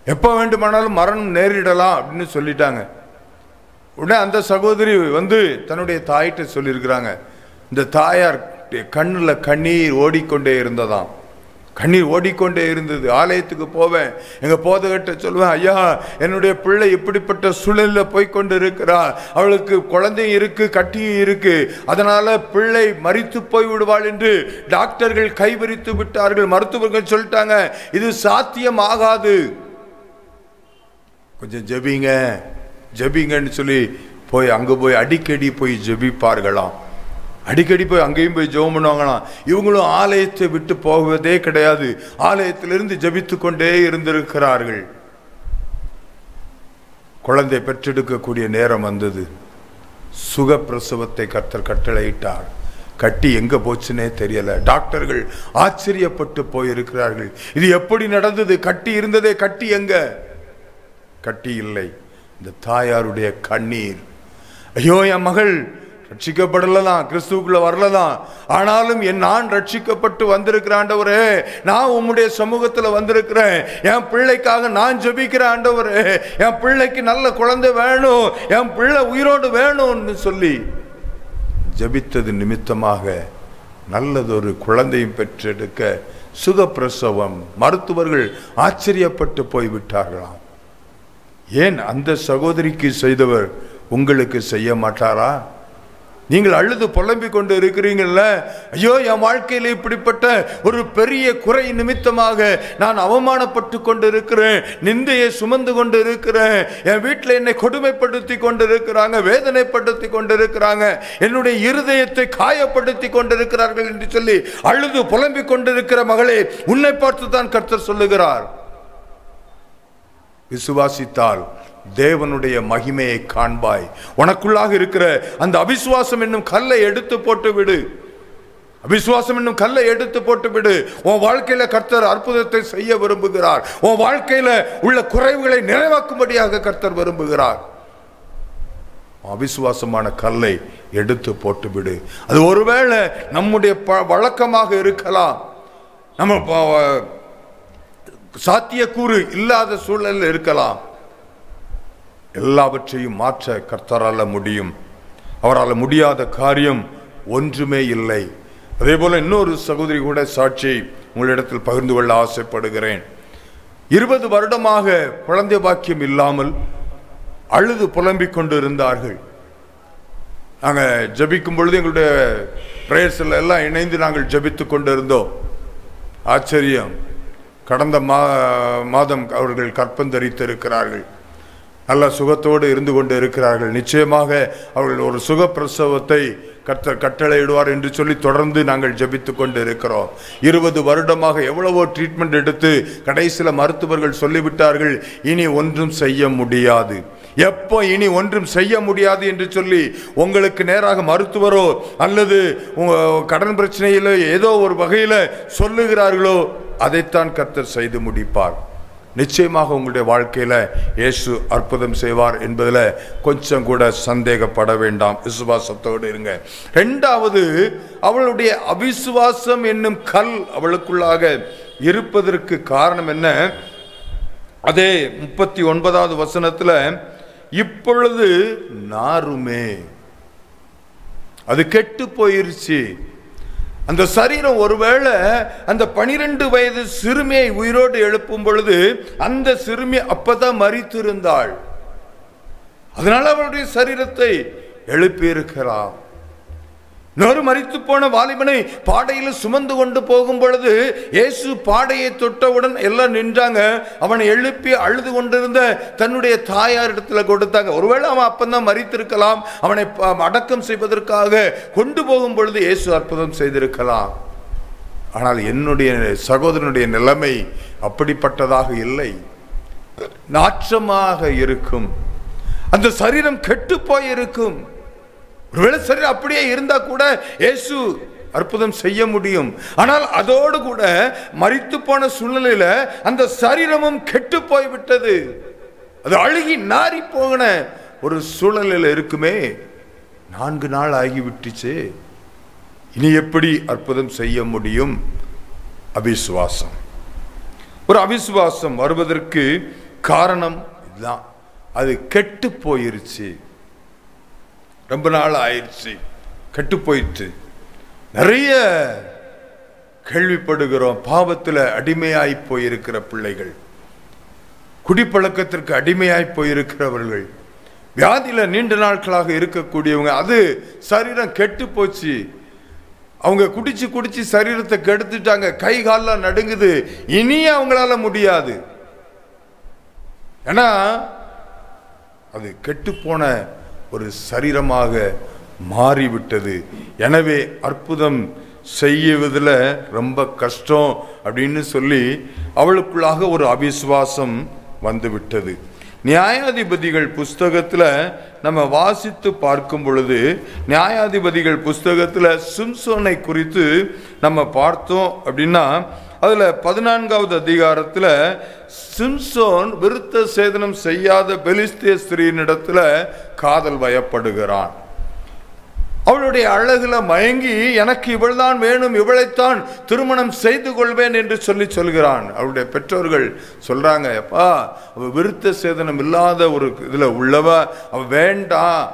Speaker 2: எப்ப வேண்டுமானாலும் மரணம் நேரிடலாம் அப்படின்னு சொல்லிட்டாங்க. உடனே அந்த சகோதரி தன்னுடைய தாயிட்ட சொல்லியிருக்கிறாங்க. இந்த தாயார் கண்ணுல கண்ணீர் ஓடிக்கொண்டே இருந்ததாம். கண்ணீர் ஓடிக்கொண்டே இருந்தது. ஆலயத்துக்கு போவேன், எங்க போதகட்ட சொல்லுவேன், ஐயா என்னுடைய பிள்ளை இப்படிப்பட்ட சூழலில் போய்கொண்டு இருக்கிறார், அவளுக்கு குழந்தையும் இருக்கு, கட்டியும் இருக்கு, அதனால பிள்ளை மரித்து போய் விடுவாள் என்று டாக்டர்கள் கைவிரித்து விட்டார்கள். மருத்துவர்கள் சொல்லிட்டாங்க, இது சாத்தியம் ஆகாது, கொஞ்சம் ஜெபிங்க ஜெபிங்கன்னு சொல்லி அங்க போய் அடிக்கடி போய் ஜெபிப்பார்களாம். அடிக்கடி போய் அங்கேயும் போய் ஜெபம் பண்ணுவாங்களாம். இவங்களும் ஆலயத்தை விட்டு போவதே கிடையாது, ஆலயத்திலிருந்து ஜெபித்து கொண்டே இருந்திருக்கிறார்கள். குழந்தை பெற்றெடுக்கக்கூடிய நேரம் வந்தது. சுகப்பிரசவத்தை கர்த்தர் கட்டளையிட்டார். கட்டி எங்க போச்சுன்னே தெரியல. டாக்டர்கள் ஆச்சரியப்பட்டு போயிருக்கிறார்கள். இது எப்படி நடந்தது? கட்டி இருந்ததே, கட்டி எங்க? கட்டி இல்லை. இந்த தாயாருடைய கண்ணீர், ஐயோ என் மகள் ரட்சிக்கப்படலாம், கிறிஸ்துவுக்குள்ள வரலாம், ஆனாலும் நான் ரட்சிக்கப்பட்டு வந்திருக்கிறேன் ஆண்டவரே, நான் உம்முடைய சமூகத்தில் வந்திருக்கிறேன், என் பிள்ளைக்காக நான் ஜெபிக்கிறேன் ஆண்டவரே, என் பிள்ளைக்கு நல்ல குழந்தை வேணும், என் பிள்ளை உயிரோடு வேணும்னு சொல்லி ஜெபித்தது நிமித்தமாக நல்லதொரு குழந்தையும் பெற்றெடுக்க சுகப்பிரசவம். மருத்துவர்கள் ஆச்சரியப்பட்டு போய்விட்டார்களாம். ஏன் அந்த சகோதரிக்கு செய்தவர் உங்களுக்கு செய்ய மாட்டாரா? நீங்கள் அழுது புலம்பிக் கொண்டு இருக்கிறீங்கல்ல, ஐயோ என் வாழ்க்கையில் இப்படிப்பட்ட ஒரு பெரிய குறை நிமித்தமாக நான் அவமானப்பட்டு கொண்டு இருக்கிறேன், நிந்தையை சுமந்து கொண்டு இருக்கிறேன், என் வீட்டில் என்னை கொடுமைப்படுத்தி கொண்டு இருக்கிறாங்க, வேதனைப்படுத்தி கொண்டு இருக்கிறாங்க, என்னுடைய இருதயத்தை காயப்படுத்தி கொண்டிருக்கிறார்கள் என்று சொல்லி அழுது புலம்பிக் கொண்டிருக்கிற மகளே, உன்னை பார்த்து தான் கர்த்தர் சொல்லுகிறார், விசுவாசித்தால் தேவனுடைய மகிமையை காண்பாய். உனக்குள்ளாக இருக்கிற அந்த அவிசுவாசம் என்னும் கல்லை எடுத்து போட்டு விடு. அவிசுவாசம் என்னும் கல்லை எடுத்து போட்டு விடு. உன் வாழ்க்கையில கர்த்தர் அற்புதத்தை செய்ய விரும்புகிறார். உன் வாழ்க்கையில உள்ள குறைவுகளை நிறைவாக்கும்படியாக கர்த்தர் விரும்புகிறார். அவிசுவாசமான கல்லை எடுத்து போட்டு விடு. அது ஒருவேளை நம்முடைய வழக்கமாக இருக்கலாம், நம்ம சாத்தியக்கூறு இல்லாத சூழலில் இருக்கலாம். எல்லாவற்றையும் மாற்ற கர்த்தரால முடியும். அவரால் முடியாத காரியம் ஒன்றுமே இல்லை. அதே போல இன்னொரு சகோதரி கூட சாட்சியை உங்களிடத்தில் பகிர்ந்து கொள்ள ஆசைப்படுகிறேன். 20 வருடமாக குழந்தை பாக்கியம் இல்லாமல் அழுது புலம்பிக் கொண்டு இருந்தார்கள். நாங்கள் ஜபிக்கும் பொழுது எங்களுடைய பிரேயர்ஸில் எல்லாம் இணைந்து நாங்கள் ஜபித்து கொண்டு இருந்தோம். ஆச்சரியம், கடந்த மாதம் அவர்கள் கற்பம் தரித்திருக்கிறார்கள், நல்ல சுகத்தோடு இருந்து கொண்டு இருக்கிறார்கள். நிச்சயமாக அவர்கள் ஒரு சுகப்பிரசவத்தை கர்த்தர் கட்டளையிடுவார் என்று சொல்லி தொடர்ந்து நாங்கள் ஜெபித்து கொண்டு இருக்கிறோம். 20 வருடமாக எவ்வளவோ ட்ரீட்மெண்ட் எடுத்து கடைசியில் மருத்துவர்கள் சொல்லிவிட்டார்கள், இனி ஒன்றும் செய்ய முடியாது. எப்போ இனி ஒன்றும் செய்ய முடியாது என்று சொல்லி உங்களுக்கு நேராக மருத்துவரோ அல்லது கடன் பிரச்சனையிலோ ஏதோ ஒரு வகையில் சொல்லுகிறார்களோ அதைத்தான் கர்த்தர் செய்து முடிப்பார். நிச்சயமாக உங்களுடைய வாழ்க்கையில இயேசு அற்புதம் செய்வார் என்பதில் கொஞ்சம் கூட சந்தேகப்பட வேண்டாம். விசுவாசத்தோடு இருங்க. இரண்டாவது, அவளுடைய அவிசுவாசம் என்னும் கல் அவளுக்குள்ளாக இருப்பதற்கு காரணம் என்ன? அதே 39வது வசனத்துல, இப்பொழுது நாருமே, அது கெட்டு போயிருச்சு. அந்த சரீரம் ஒருவேளை அந்த 12 வயது சிறுமியை உயிரோடு எழுப்பும் பொழுது அந்த சிறுமி அப்பதான் மரித்திருந்தாள். அதனால அவளுடைய சரீரத்தை எழுப்பியிருக்கிறார். இன்னொரு மரித்து போன வாலிபனை பாடையில் சுமந்து கொண்டு போகும் பொழுது இயேசு பாடையை தொட்டவுடன் எல்லாம் நின்றாங்க. அவனை எழுப்பி அழுது கொண்டிருந்த தன்னுடைய தாயாரிடத்துல கொடுத்தாங்க. ஒருவேளை அவன் அப்பந்தான் மரித்திருக்கலாம். அவனை அடக்கம் செய்வதற்காக கொண்டு போகும் பொழுது இயேசு அற்புதம் செய்திருக்கலாம். ஆனால் என்னுடைய சகோதரனுடைய நிலைமை அப்படிப்பட்டதாக இல்லை. நாற்றமாக இருக்கும். அந்த சரீரம் கெட்டு போயிருக்கும். ஒருவேளை சரீரம் அப்படியே இருந்தா கூட இயேசு அற்புதம் செய்ய முடியும். ஆனால் அதோடு கூட மரித்து போன சூழ்நிலையில அந்த சரீரமும் கெட்டு போய்விட்டது. அது அழுகி நாரி போகின ஒரு சூழ்நிலையில இருக்குமே. 4 நாள் ஆகிவிட்டுச்சு. இனி எப்படி அற்புதம் செய்ய முடியும்? அவிசுவாசம். ஒரு அவிசுவாசம் வருவதற்கு காரணம் இதுதான். அது கெட்டு போயிருச்சு. ரொம்ப நாள் ஆயிடுச்சு, கெட்டு போயிடுச்சு. நிறைய கேள்விப்படுகிறோம். பாவத்தில் அடிமையாய் போயிருக்கிற பிள்ளைகள், குடிப்பழக்கத்திற்கு அடிமையாய் போயிருக்கிறவர்கள், வியாதியில நீண்ட நாட்களாக இருக்கக்கூடியவங்க, அது சரீரம் கெட்டு போச்சு. அவங்க குடிச்சு குடிச்சு சரீரத்தை கெடுத்துட்டாங்க. கை காலெல்லாம் நடுங்குது. இனி அவங்களால முடியாது. ஏன்னா அது கெட்டு போன ஒரு சரீரமாக மாறிவிட்டது. எனவே அற்புதம் செய்வதில் ரொம்ப கஷ்டம் அப்படின்னு சொல்லி அவளுக்குள்ளாக ஒரு அவிசுவாசம் வந்துவிட்டது. நியாயாதிபதிகள் புஸ்தகத்துல நம்ம வாசித்து பார்க்கும் பொழுது, நியாயாதிபதிகள் புஸ்தகத்துல சிம்சோனை குறித்து நம்ம பார்த்தோம் அப்படின்னா, அதுல 14வது அதிகாரத்துல சிம்சோன் விருத்த சேதனம் செய்யாத பெலிஸ்திய ஸ்திரீனிடத்துல காதல் வயப்படுகிறான். அவளுடைய அழகுல மயங்கி எனக்கு இவள்தான் வேணும், இவளைத்தான் திருமணம் செய்து கொள்வேன் என்று சொல்கிறான். அவளுடைய பெற்றோர்கள் சொல்றாங்க, அப்பா அவ விருத்த சேதனம் இல்லாத ஒரு இதுல உள்ளவ, அவ வேண்டாம்,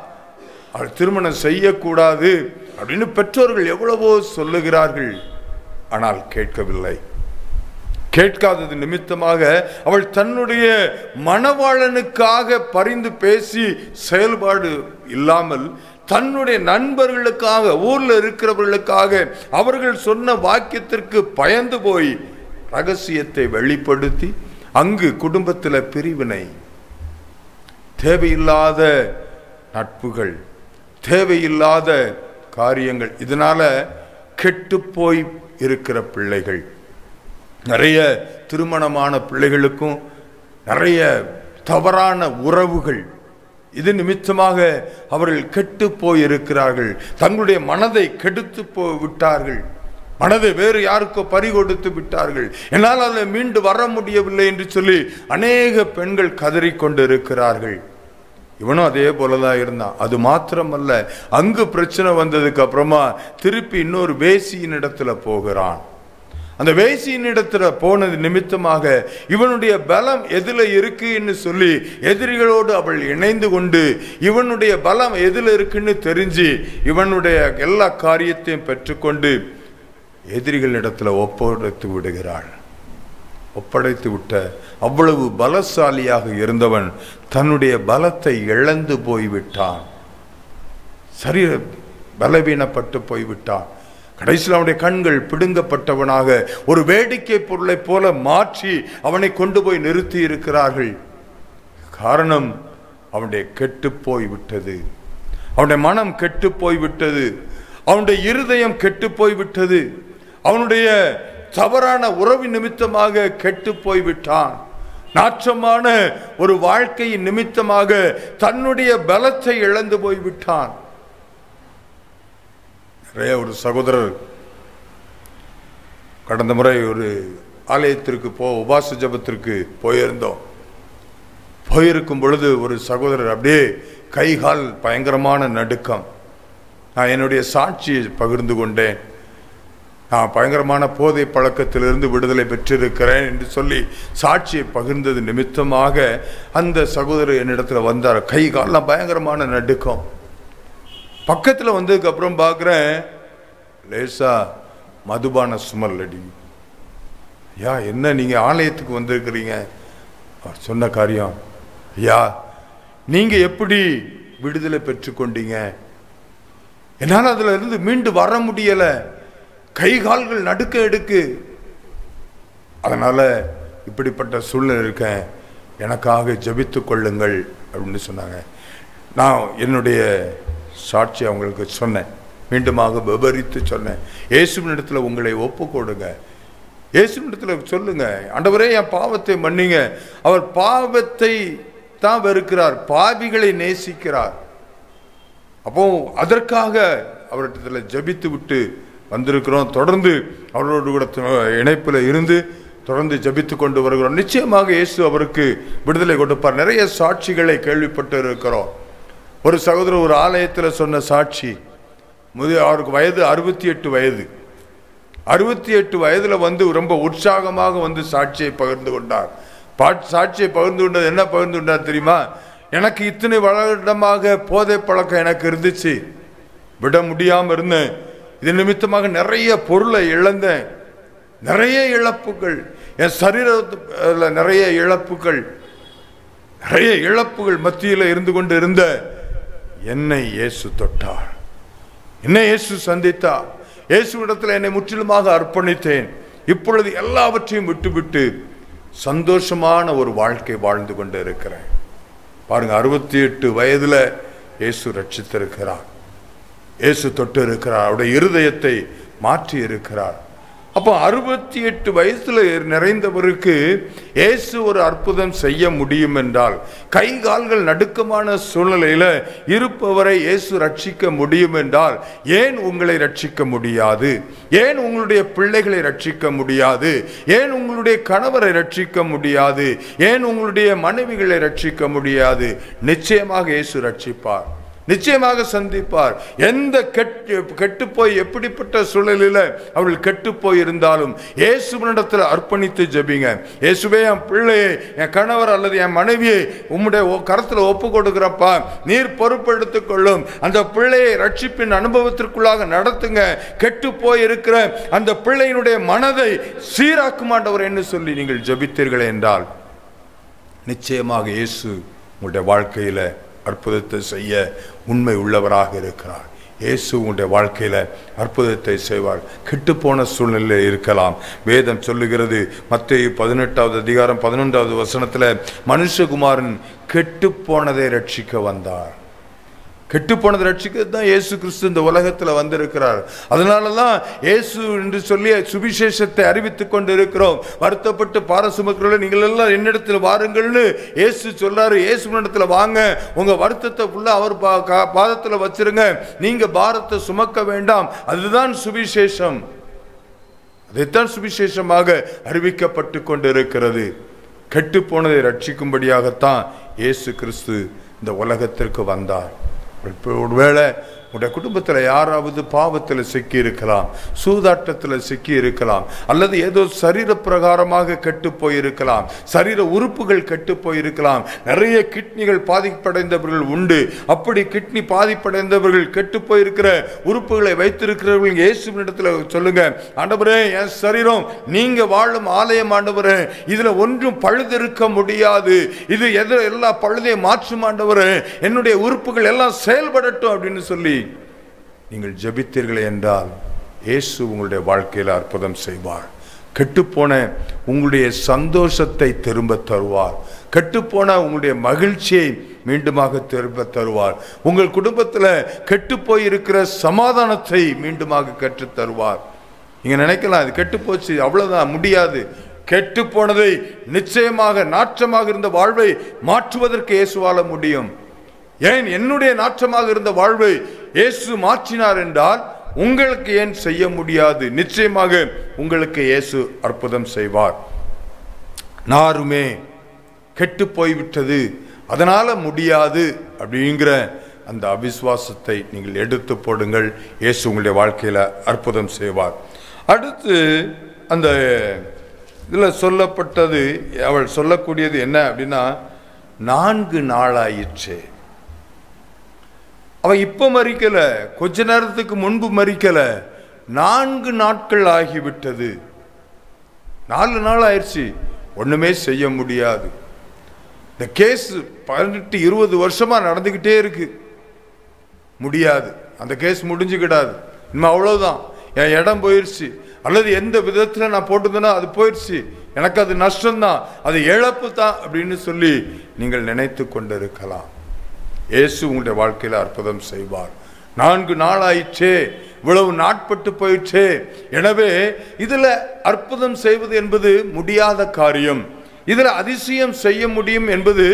Speaker 2: அவள் திருமணம் செய்யக்கூடாது அப்படின்னு பெற்றோர்கள் எவ்வளவோ சொல்லுகிறார்கள். ஆனால் கேட்கவில்லை. கேட்காதது நிமித்தமாக அவள் தன்னுடைய மணவாளனுக்காக பரிந்து பேசி செயல்பாடு இல்லாமல் தன்னுடைய நண்பர்களுக்காக, ஊர்ல இருக்கிறவர்களுக்காக அவர்கள் சொன்ன வாக்கியத்திற்கு பயந்து போய் ரகசியத்தை வெளிப்படுத்தி அங்கு குடும்பத்தில் பிரிவினை, தேவையில்லாத நட்புகள், தேவையில்லாத காரியங்கள், இதனால கெட்டு போய் இருக்கிற பிள்ளைகள், நிறைய திருமணமான பிள்ளைகளுக்கும் நிறைய தவறான உறவுகள், இது நிமித்தமாக அவர்கள் கெட்டு போயிருக்கிறார்கள். தங்களுடைய மனதை கெடுத்து விட்டார்கள். மனதை வேறு யாருக்கோ பறிகொடுத்து விட்டார்கள். என்னால் அதில் மீண்டு வர முடியவில்லை என்று சொல்லி அநேக பெண்கள் கதறிக்கொண்டு இருக்கிறார்கள். இவனும் அதே போலதான் இருந்தான். அது மாத்திரமல்ல, அங்கு பிரச்சனை வந்ததுக்கு அப்புறமா திருப்பி இன்னொரு வேசியின் இடத்துல போகிறான். அந்த வேசியின் இடத்துல போனது நிமித்தமாக இவனுடைய பலம் எதுல இருக்குன்னு சொல்லி எதிரிகளோடு அவள் இணைந்து கொண்டு இவனுடைய பலம் எதுல இருக்குன்னு தெரிஞ்சு இவனுடைய எல்லா காரியத்தையும் பெற்றுக்கொண்டு எதிரிகளிடத்துல ஒப்படைத்து விடுகிறாள். ஒப்படைத்து விட்ட அவ்வளவு பலசாலியாக இருந்தவன் தன்னுடைய பலத்தை இழந்து போய்விட்டான். சரீர பலவீனப்பட்டு போய்விட்டான். கடைசியில் அவனுடைய கண்கள் பிடுங்கப்பட்டவனாக ஒரு வேடிக்கை பொருளை போல மாற்றி அவனை கொண்டு போய் நிறுத்தி இருக்கிறார்கள். காரணம், அவனுடைய கெட்டு போய்விட்டது. அவனுடைய மனம் கெட்டு போய்விட்டது. அவனுடைய இருதயம் கெட்டு போய்விட்டது. அவனுடைய தவறான உறவு நிமித்தமாக கெட்டு போய்விட்டான். நாற்றமான ஒரு வாழ்க்கையின் நிமித்தமாக தன்னுடைய பலத்தை இழந்து போய்விட்டான். நிறைய ஒரு சகோதரர் கடந்த முறை ஒரு ஆலயத்திற்கு உபாச ஜபத்திற்கு போயிருந்தோம். போயிருக்கும் பொழுது ஒரு சகோதரர் அப்படியே கை கால் பயங்கரமான நடுக்கம். நான் என்னுடைய சாட்சியை பகிர்ந்து கொண்டேன். நான் பயங்கரமான போதை பழக்கத்திலிருந்து விடுதலை பெற்றிருக்கிறேன் என்று சொல்லி சாட்சியை பகிர்ந்தது நிமித்தமாக அந்த சகோதரர் என்னிடத்துல வந்தார். கை கால்லாம் பயங்கரமான நடுக்கம். பக்கத்தில் வந்ததுக்கு அப்புறம் பார்க்குறேன், லேசா மதுபான சுமல் அடி. ஐயா, என்ன நீங்கள் ஆலயத்துக்கு வந்திருக்கிறீங்க? அவர் சொன்ன காரியம், ஐயா நீங்கள் எப்படி விடுதலை பெற்றுக்கொண்டீங்க? என்னால் அதில் இருந்து மீண்டு வர முடியலை, கை கால்கள் நடுக்க எடுக்கு, அதனால் இப்படிப்பட்ட சூழ்நிலை இருக்கேன், எனக்காக ஜெபித்து கொள்ளுங்கள் அப்படின்னு சொன்னாங்க. நான் என்னுடைய சாட்சி அவங்களுக்கு சொன்னேன், மீண்டுமாக விவரித்து சொன்னேன். இயேசுவினிடத்தில் உங்களை ஒப்பு கொடுங்க, இயேசுவினிடத்தில் சொல்லுங்க, ஆண்டவரே என் பாவத்தை மன்னிங்க. அவர் பாவத்தை தான் வெறுக்கிறார், பாவிகளை நேசிக்கிறார். அப்போ அதற்காக அவரிடத்தில் ஜெபித்து விட்டு வந்திருக்கிறோம். தொடர்ந்து அவரோடு கூட இணைப்பில் இருந்து தொடர்ந்து ஜெபித்து கொண்டு வருகிறோம். நிச்சயமாக இயேசு அவருக்கு விடுதலை கொடுப்பார். நிறைய சாட்சிகளை கேள்விப்பட்டு இருக்கிறோம். ஒரு சகோதரர் ஒரு ஆலயத்தில் சொன்ன சாட்சி, அவருக்கு வயது 68 வயது. 68 வயதில் வந்து ரொம்ப உற்சாகமாக வந்து சாட்சியை பகிர்ந்து கொண்டார். சாட்சியை பகிர்ந்து கொண்டது என்ன பகிர்ந்து கொண்டார் தெரியுமா? எனக்கு இத்தனை வருடமாக போதை பழக்கம் எனக்கு இருந்துச்சு, விட முடியாமல் இருந்தேன். இது நிமித்தமாக நிறைய பொருளை இழந்தேன், நிறைய இழப்புகள், என் சரீரத்தில் நிறைய இழப்புகள் மத்தியில் இருந்து கொண்டு இருந்த என்னை இயேசு தொட்டார், என்னை இயேசு சந்தித்தார். இயேசுவிடத்தில் என்னை முற்றிலுமாக அர்ப்பணித்தேன். இப்பொழுது எல்லாவற்றையும் விட்டுவிட்டு சந்தோஷமான ஒரு வாழ்க்கை வாழ்ந்து கொண்டு இருக்கிறேன். பாருங்க, 68 வயதுல இயேசு ரட்சித்திருக்கிறார், இயேசு தொட்டு இருக்கிறார், அவருடைய இருதயத்தை மாற்றி இருக்கிறார். அப்போ 68 வயசுல நிறைந்தவருக்கு இயேசு ஒரு அற்புதம் செய்ய முடியும் என்றால், கை கால்கள் நடுக்கமான சூழ்நிலையில இருப்பவரை இயேசு ரட்சிக்க முடியும் என்றால், ஏன் உங்களை ரட்சிக்க முடியாது? ஏன் உங்களுடைய பிள்ளைகளை ரட்சிக்க முடியாது? ஏன் உங்களுடைய கணவரை ரட்சிக்க முடியாது? ஏன் உங்களுடைய மனைவிகளை ரட்சிக்க முடியாது? நிச்சயமாக இயேசு ரட்சிப்பார், நிச்சயமாக சந்திப்பார். எந்த கெட்டு போய் எப்படிப்பட்ட சூழலில் அவர்கள் கெட்டு போய் இருந்தாலும் இயேசுவினிடத்தில் அர்ப்பணித்து ஜெபிங்க. இயேசுவே, என் பிள்ளையை, என் கணவர் அல்லது என் மனைவியை உம்முடைய கரத்தில் ஒப்பு கொடுக்கிறப்பா, நீர் பொறுப்பெடுத்துக் கொள்ளும், அந்த பிள்ளையை ரட்சிப்பின் அனுபவத்திற்குள்ளாக நடத்துங்க, கெட்டு போய் இருக்கிற அந்த பிள்ளையினுடைய மனதை சீராக்கும் ஆண்டவர் என்று சொல்லி நீங்கள் ஜெபித்தீர்கள் என்றால், நிச்சயமாக இயேசு உங்களுடைய வாழ்க்கையில அற்புதத்தை செய்ய உண்மை உள்ளவராக இருக்கிறார். இயேசு உங்களுடைய வாழ்க்கையில அற்புதத்தை செய்வார். கெட்டுப்போன சூழ்நிலையில் இருக்கலாம். வேதம் சொல்லுகிறது, மத்தேயு 18வது அதிகாரம் 11வது வசனத்துல, மனுஷகுமாரன் கெட்டுப்போனதை ரட்சிக்க வந்தார். கெட்டுப்போனதை ரட்சிக்க தான் இயேசு கிறிஸ்து இந்த உலகத்தில் வந்திருக்கிறார். அதனாலதான் இயேசு என்று சொல்லி சுவிசேஷத்தை அறிவித்துக் கொண்டு இருக்கிறோம். வருத்தப்பட்டு பார சுமக்கிறவர்களே, நீங்கள் எல்லாம் என்னிடத்தில் வாருங்கள்னு இயேசு சொல்றாரு. இயேசுவினிடத்தில் வாங்க, உங்க வருத்தத்தை ஃபுல்லா அவர் பாதத்தில் வச்சிருங்க, நீங்க பாரத்தை சுமக்க வேண்டாம். அதுதான் சுவிசேஷம், அதைத்தான் சுவிசேஷமாக அறிவிக்கப்பட்டு கொண்டு இருக்கிறது. கெட்டு போனதை ரட்சிக்கும்படியாகத்தான் இயேசு கிறிஸ்து இந்த உலகத்திற்கு வந்தார். ஒருவேளை உடைய குடும்பத்தில் யாராவது பாவத்தில் சிக்கி இருக்கலாம், சூதாட்டத்தில் சிக்கி இருக்கலாம், அல்லது ஏதோ சரீர பிரகாரமாக கெட்டு போயிருக்கலாம், சரீர உறுப்புகள் கெட்டு போயிருக்கலாம். நிறைய கிட்னிகள் பாதிப்படைந்தவர்கள் உண்டு. அப்படி கிட்னி பாதிப்படைந்தவர்கள், கெட்டு போயிருக்கிற உறுப்புகளை வைத்திருக்கிறவர்கள் இயேசுவினிடத்தில் சொல்லுங்க, ஆண்டவரே, என் சரீரம் நீங்க வாழும் ஆலயம் ஆண்டவரே, இதுல ஒன்றும் பழுதிருக்க முடியாது, இது எல்லா பழுதையும் மாற்றும் ஆண்டவரே, என்னுடைய உறுப்புகள் எல்லாம் செயல்படட்டும் அப்படின்னு சொல்லி நீங்கள் ஜெபித்தீர்கள் என்றால் இயேசு உங்களுடைய வாழ்க்கையில் அற்புதம் செய்வார். கெட்டுப்போன உங்களுடைய சந்தோஷத்தை திரும்ப தருவார். கெட்டுப்போன உங்களுடைய மகிழ்ச்சியை மீண்டுமாக திரும்ப தருவார். உங்கள் குடும்பத்தில் கெட்டு போயிருக்கிற சமாதானத்தை மீண்டுமாக கற்று தருவார். நீங்க நினைக்கலாம், அது கெட்டு போச்சு, அவ்வளவுதான், முடியாது. கெட்டு போனதை நிச்சயமாக நாற்றமாக இருந்த வாழ்வை மாற்றுவதற்கு இயேசுவால முடியும். ஏன் என்னுடைய நாற்றமாக இருந்த வாழ்வை இயேசு மாற்றினார் என்றால், உங்களுக்கு ஏன் செய்ய முடியாது? நிச்சயமாக உங்களுக்கு இயேசு அற்புதம் செய்வார். நாருமே கெட்டு போய்விட்டது, அதனால முடியாது அப்படிங்கிற அந்த அவிசுவாசத்தை நீங்கள் எடுத்து போடுங்கள். இயேசு உங்களுடைய வாழ்க்கையில அற்புதம் செய்வார். அடுத்து அந்த இதில் சொல்லப்பட்டது, அவள் சொல்லக்கூடியது என்ன அப்படின்னா, 4 நாளாயிற்று. அவ இப்ப மறிக்கல, கொஞ்ச நேரத்துக்கு முன்பு மறிக்கல, 4 நாட்கள் ஆகிவிட்டது. 4 நாள் ஆயிடுச்சு, ஒண்ணுமே செய்ய முடியாது. இந்த கேஸ் 18-20 வருஷமா நடந்துகிட்டே இருக்கு. முடியாது, அந்த கேஸ் முடிஞ்சுக்கிடாது. இனிமே அவ்வளவுதான், என் இடம் போயிடுச்சு, அல்லது எந்த விதத்துல நான் போட்டுதுன்னா அது போயிடுச்சு, எனக்கு அது நஷ்டம்தான், அது இழப்பு தான் அப்படின்னு சொல்லி நீங்கள் நினைத்து கொண்டிருக்கலாம். இயேசு உங்களுடைய வாழ்க்கையில அற்புதம் செய்வார். 4 நாள் ஆயிற்றே, இவ்வளவு நாட்பட்டு போயிற்றே. எனவே இதுல அற்புதம் செய்வது என்பது முடியாத காரியம். இதுல அதிசயம் செய்ய முடியும் என்பது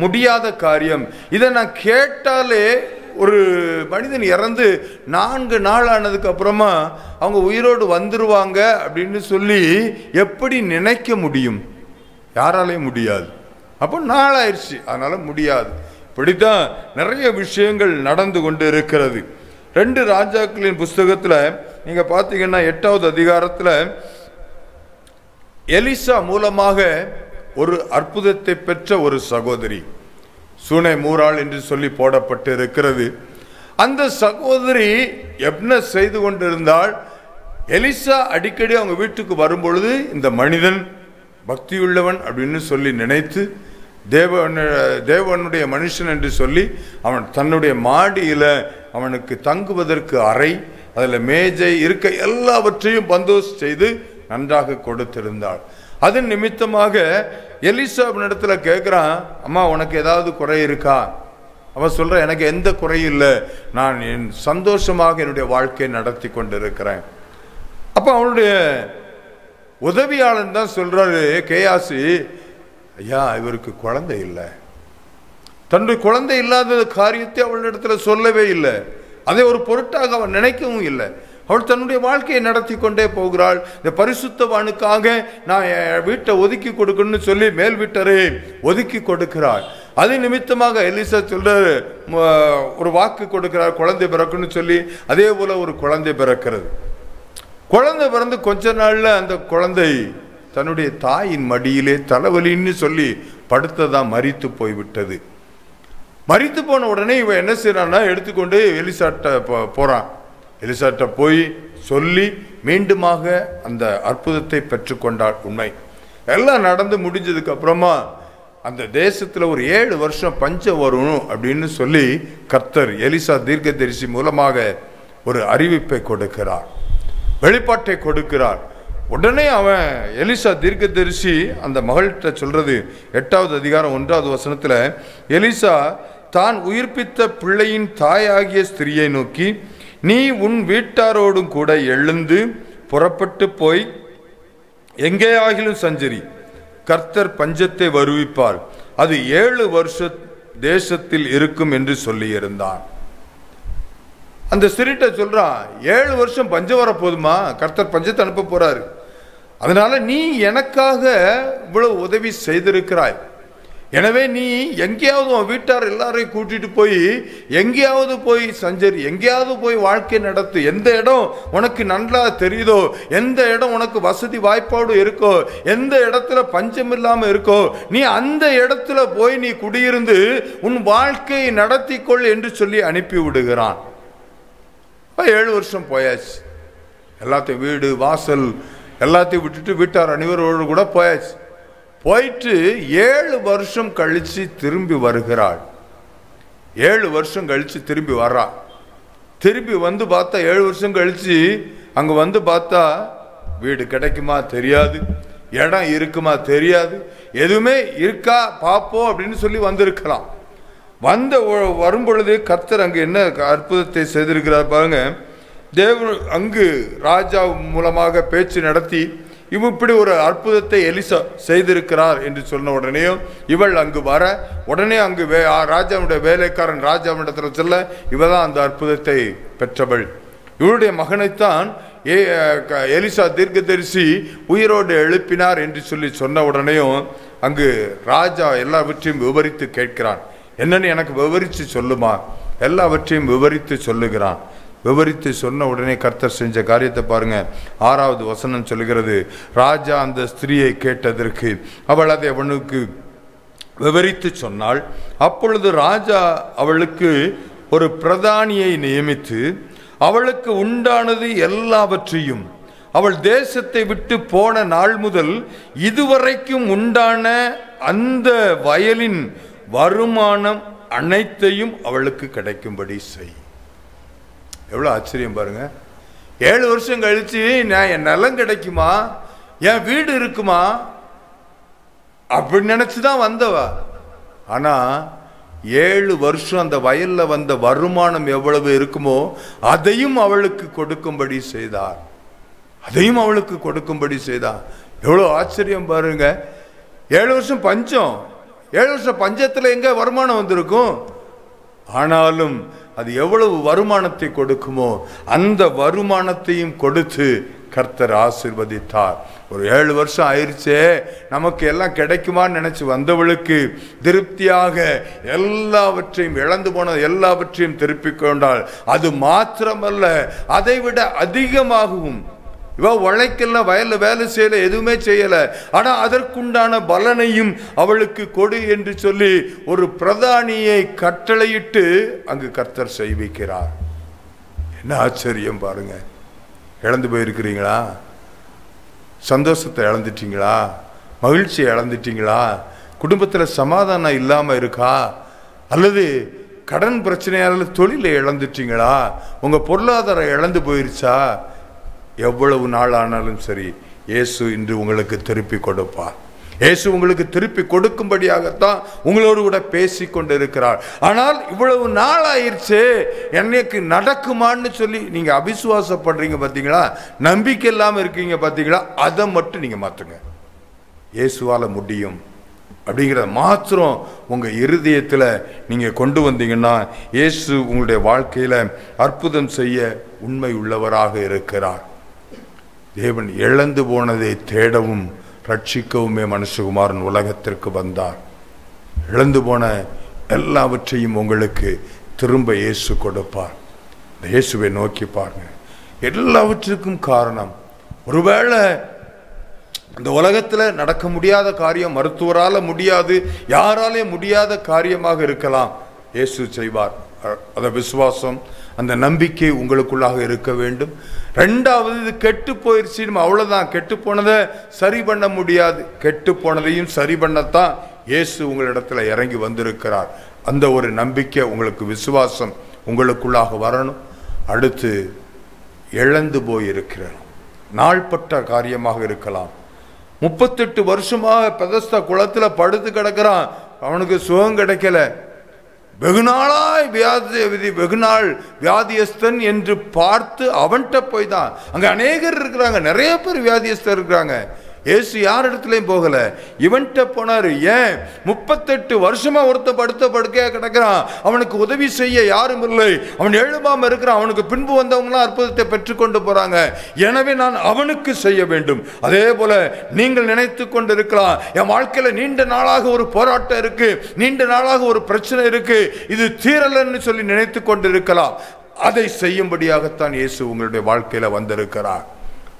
Speaker 2: முடியாத காரியம். இதை நான் கேட்டாலே, ஒரு மனிதன் இறந்து 4 நாள் ஆனதுக்கு அப்புறமா அவங்க உயிரோடு வந்துருவாங்க அப்படின்னு சொல்லி எப்படி நினைக்க முடியும்? யாராலையும் முடியாது. அப்போ நாளாயிருச்சு, அதனால முடியாது. இப்படித்தான் நிறைய விஷயங்கள் நடந்து கொண்டு இருக்கிறது. 2 ராஜாக்களின் புஸ்தகத்துல நீங்க பாத்தீங்கன்னா 8வது அதிகாரத்துல எலிசா மூலமாக ஒரு அற்புதத்தை பெற்ற ஒரு சகோதரி, சூனை மூராள் என்று சொல்லி போடப்பட்டு இருக்கிறது. அந்த சகோதரி என்ன செய்து கொண்டிருந்தால், எலிசா அடிக்கடி அவங்க வீட்டுக்கு வரும்பொழுது இந்த மனிதன் பக்தியுள்ளவன் அப்படின்னு சொல்லி நினைத்து, தேவனுடைய மனுஷன் என்று சொல்லி அவன் தன்னுடைய மாடியில அவனுக்கு தங்குவதற்கு அறை, அதில் மேஜை, இருக்க எல்லாவற்றையும் பந்தோபஸ்து செய்து நன்றாக கொடுத்திருந்தாள். அதன் நிமித்தமாக எலிசாவினிடத்துல கேட்கிறான், அம்மா உனக்கு ஏதாவது குறை இருக்கா? அவன் சொல்ற, எனக்கு எந்த குறையும் இல்லை, நான் சந்தோஷமாக என்னுடைய வாழ்க்கையை நடத்தி கொண்டிருக்கிறேன். அப்ப அவனுடைய உதவியாளன் தான் சொல்றாரு, கேயாசி, ஐயா இவருக்கு குழந்தை இல்லை. தன்னுடைய குழந்தை இல்லாத காரியத்தை அவளிடத்துல சொல்லவே இல்லை. அதை ஒரு பொருட்டாக அவன் நினைக்கவும் இல்லை. அவள் தன்னுடைய வாழ்க்கையை நடத்தி கொண்டே போகிறாள். இந்த பரிசுத்தவானுக்காக நான் வீட்டை ஒதுக்கி கொடுக்கணும்னு சொல்லி மேல் வீட்டரை ஒதுக்கி கொடுக்கிறாள். அது நிமித்தமாக எலிசா சொல்றாரு, ஒரு வாக்கு கொடுக்கிறார், குழந்தை பிறக்குன்னு சொல்லி. அதே போல ஒரு குழந்தை பிறக்கிறது. குழந்தை பிறந்து கொஞ்ச நாள்ல அந்த குழந்தை தன்னுடைய தாயின் மடியிலே தலைவலின்னு சொல்லி படுத்ததான் மரித்து போய்விட்டது. மரித்து போன உடனே இவன் என்ன செய்யறான்னா, எடுத்துக்கொண்டு எலிசாட்ட போறான். எலிசாட்ட போய் சொல்லி மீண்டுமாக அந்த அற்புதத்தை பெற்றுக்கொண்டாள். உண்மை எல்லாம் நடந்து முடிஞ்சதுக்கு அப்புறமா அந்த தேசத்துல ஒரு 7 வருஷம் பஞ்சம் வரும் அப்படின்னு சொல்லி கர்த்தர் எலிசா தீர்க்கதரிசி மூலமாக ஒரு அறிவிப்பை கொடுக்கிறார், வெளிப்பாட்டை கொடுக்கிறார். உடனே அவன் எலிசா தீர்க்கதரிசி அந்த மகள்கிட்ட சொல்றது, 8வது அதிகாரம் 1வது வசனத்துல, எலிசா தான் உயிர்ப்பித்த பிள்ளையின் தாயாகிய ஸ்திரியை நோக்கி, நீ உன் வீட்டாரோடும் கூட எழுந்து புறப்பட்டு போய் எங்கே ஆகிலும் சஞ்சரி, கர்த்தர் பஞ்சத்தை வருவிப்பார், அது 7 வருஷ தேசத்தில் இருக்கும் என்று சொல்லியிருந்தான். அந்த ஸ்திரீட்ட சொல்றான், 7 வருஷம் பஞ்சம் வர போதுமா? கர்த்தர் பஞ்சத்தை அனுப்ப போறாரு. அதனால நீ எனக்காக இவ்வளவு உதவி செய்திருக்கிறாய், எனவே நீ எங்கேயாவது உன் வீட்டார் எல்லாரையும் கூட்டிட்டு போய் எங்கேயாவது போய் சஞ்சரி, எங்கேயாவது போய் வாழ்க்கை நடத்து. எந்த இடம் உனக்கு நல்லா தெரியுதோ, எந்த இடம் உனக்கு வசதி வாய்ப்பாடு இருக்கோ, எந்த இடத்துல பஞ்சம் இல்லாம இருக்கோ, நீ அந்த இடத்துல போய் நீ குடியிருந்து உன் வாழ்க்கையை நடத்தி கொள் என்று சொல்லி அனுப்பி விடுகிறான். 7 வருஷம் போயாச்சு. எல்லாத்தையும் வீடு வாசல் எல்லாத்தையும் விட்டுட்டு வீட்டார் அனைவரோடு கூட போயாச்சு. போயிட்டு 7 வருஷம் கழிச்சு திரும்பி வருகிறாள். 7 வருஷம் கழிச்சு திரும்பி வர்றா. திரும்பி வந்து பார்த்தா 7 வருஷம் கழிச்சு அங்க வந்து பார்த்தா வீடு கிடைக்குமா தெரியாது, இடம் இருக்குமா தெரியாது, எதுவுமே இருக்கா பாப்போம் அப்படின்னு சொல்லி வந்திருக்கலாம். வரும் பொழுது கர்த்தர் அங்கு என்ன அற்புதத்தை செய்திருக்கிறார் பாருங்க. தேவன் அங்கு ராஜா மூலமாக பேச்சு நடத்தி இப்படி ஒரு அற்புதத்தை எலிசா செய்திருக்கிறார் என்று சொன்ன உடனேயும் இவள் அங்கு வர, உடனே அங்கு ராஜாவுடைய வேலைக்காரன் ராஜாவிடத்தில் சொல்ல, இவதான் அந்த அற்புதத்தை பெற்றவள். இவருடைய மகனைத்தான் எலிசா தீர்க்கதரிசி உயிரோடு எழுப்பினார் என்று சொல்லி சொன்ன உடனேயும் அங்கு ராஜா எல்லாவற்றையும் விவரித்து கேட்கிறான். என்னன்னு எனக்கு விவரித்து சொல்லுமா? எல்லாவற்றையும் விவரித்து சொல்லுகிறான். விவரித்து சொன்ன உடனே கர்த்தர் செஞ்ச காரியத்தை பாருங்க. 6வது வசனம் சொல்லுகிறது, ராஜா அந்த ஸ்திரீயை கேட்டதற்கு அவள் அதை அவனுக்கு விவரித்து சொன்னாள். அப்பொழுது ராஜா அவளுக்கு ஒரு பிரதானியை நியமித்து அவளுக்கு உண்டானது எல்லாவற்றையும் அவள் தேசத்தை விட்டு போன நாள் முதல் இதுவரைக்கும் உண்டான அந்த வயலின் வருமானம் அனைத்தையும் அவளுக்கு கிடைக்கும்படி செய். எவ்வளவு ஆச்சரியம் பாருங்க. 7 வருஷம் கழிச்சு நான் என் நிலம் கிடைக்குமா, என் வீடு இருக்குமா அப்படின்னு நினைச்சுதான் வந்தவா. ஆனா 7 வருஷம் அந்த வயல்ல வந்த வருமானம் எவ்வளவு இருக்குமோ அதையும் அவளுக்கு கொடுக்கும்படி செய்தார். அதையும் அவளுக்கு கொடுக்கும்படி செய்தார். எவ்வளவு ஆச்சரியம் பாருங்க. 7 வருஷம் பஞ்சம். 7 வருஷம் பஞ்சத்துல எங்க வருமானம் வந்திருக்கும்? ஆனாலும் அது எவ்வளவு வருமானத்தை கொடுக்குமோ அந்த வருமானத்தையும் கொடுத்து கர்த்தர் ஆசீர்வதித்தார். ஒரு 7 வருஷம் ஆயிடுச்சே, நமக்கு எல்லாம் கிடைக்குமான்னு நினைச்சு வந்தவளுக்கு திருப்தியாக எல்லாவற்றையும் இழந்து போன எல்லாவற்றையும் திருப்பிக் கொண்டாள். அது மாத்திரமல்ல, அதை விட அதிகமாகவும். இவ உழைக்கல, வயல்ல வேலை செய்யல, எதுவுமே செய்யல. ஆனா அதற்குண்டான பலனையும் அவளுக்கு கொடு என்று சொல்லி ஒரு பிரதானியை கட்டளையிட்டு அங்கு கர்த்தர் செய்விக்கிறார். என்ன ஆச்சரியம் பாருங்க. இழந்து போயிருக்கிறீங்களா? சந்தோஷத்தை இழந்துட்டீங்களா? மகிழ்ச்சியை இழந்துட்டீங்களா? குடும்பத்தில் சமாதானம் இல்லாம இருக்கா? அல்லது கடன் பிரச்சனையால தொழிலை இழந்துட்டீங்களா? உங்க பொருளாதாரம் இழந்து போயிருச்சா? எவ்வளவு நாள் ஆனாலும் சரி, இயேசு இன்று உங்களுக்கு திருப்பி கொடுப்பார். இயேசு உங்களுக்கு திருப்பி கொடுக்கும்படியாகத்தான் உங்களோடு கூட பேசி கொண்டு இருக்கிறார். ஆனால் இவ்வளவு நாள் ஆயிடுச்சு, என்னைக்கு நடக்குமான்னு சொல்லி நீங்க அவிசுவாசப்படுறீங்க பார்த்தீங்களா? நம்பிக்கை இல்லாம இருக்கீங்க பார்த்தீங்களா? அதை மட்டும் நீங்க மாத்துங்க. இயேசுவால முடியும் அப்படிங்கிற மாத்திரம் உங்க இருதயத்துல நீங்க கொண்டு வந்தீங்கன்னா இயேசு உங்களுடைய வாழ்க்கையில அற்புதம் செய்ய உண்மை உள்ளவராக இருக்கிறார். தேவன் இழந்து போனதை தேடவும் ரட்சிக்கவுமே மனுஷகுமாரன் உலகத்திற்கு வந்தார். இழந்து போன எல்லாவற்றையும் உங்களுக்கு திரும்ப இயேசு கொடுப்பார். இந்த இயேசுவை நோக்கி பாருங்க. எல்லாவற்றுக்கும் காரணம், ஒருவேளை இந்த உலகத்துல நடக்க முடியாத காரியம் மருத்துவரால முடியாது, யாராலே முடியாத காரியமாக இருக்கலாம். இயேசு செய்வார். அந்த விசுவாசம், அந்த நம்பிக்கை உங்களுக்குள்ளாக இருக்க வேண்டும். 2வது, இது கெட்டு போயிருச்சு, அவ்வளவுதான், கெட்டு போனதை சரி பண்ண முடியாது. கெட்டு போனதையும் சரி பண்ணத்தான் இயேசு உங்களிடத்துல இறங்கி வந்திருக்கிறார். அந்த ஒரு நம்பிக்கை உங்களுக்கு, விசுவாசம் உங்களுக்குள்ளாக வரணும். அடுத்து, இழந்து போயிருக்கிற நாள்பட்ட காரியமாக இருக்கலாம். 38 வருஷமாக பெதஸ்தா குளத்துல படுத்து கிடக்கிறான், அவனுக்கு சுகம் கிடைக்கல. வெகுநாளாய் வெகுநாள் வியாதியஸ்தன் என்று பார்த்து அவன்கிட்ட போய் தான். அங்க அநேகர் இருக்கிறாங்க, நிறைய பேர் வியாதியஸ்தர் இருக்கிறாங்க. இயேசு யார் இடத்துலையும் போகல, இவன்கிட்ட போனாரு. ஏன்? 38 வருஷமா ஒருத்த படுத்த படுக்கையா கிடக்கிறான், அவனுக்கு உதவி செய்ய யாரும் இல்லை, அவன் எழுப்பாம இருக்கிறான். அவனுக்கு பின்பு வந்தவங்களாம் அற்புதத்தை பெற்றுக்கொண்டு போறாங்க. எனவே நான் அவனுக்கு செய்ய வேண்டும். அதே போல நீங்கள் நினைத்து கொண்டு இருக்கலாம், என் வாழ்க்கையில நீண்ட நாளாக ஒரு போராட்டம் இருக்கு, நீண்ட நாளாக ஒரு பிரச்சனை இருக்கு, இது தீரலன்னு சொல்லி நினைத்து கொண்டு இருக்கலாம். அதை செய்யும்படியாகத்தான் இயேசு உங்களுடைய வாழ்க்கையில வந்திருக்கிறார்.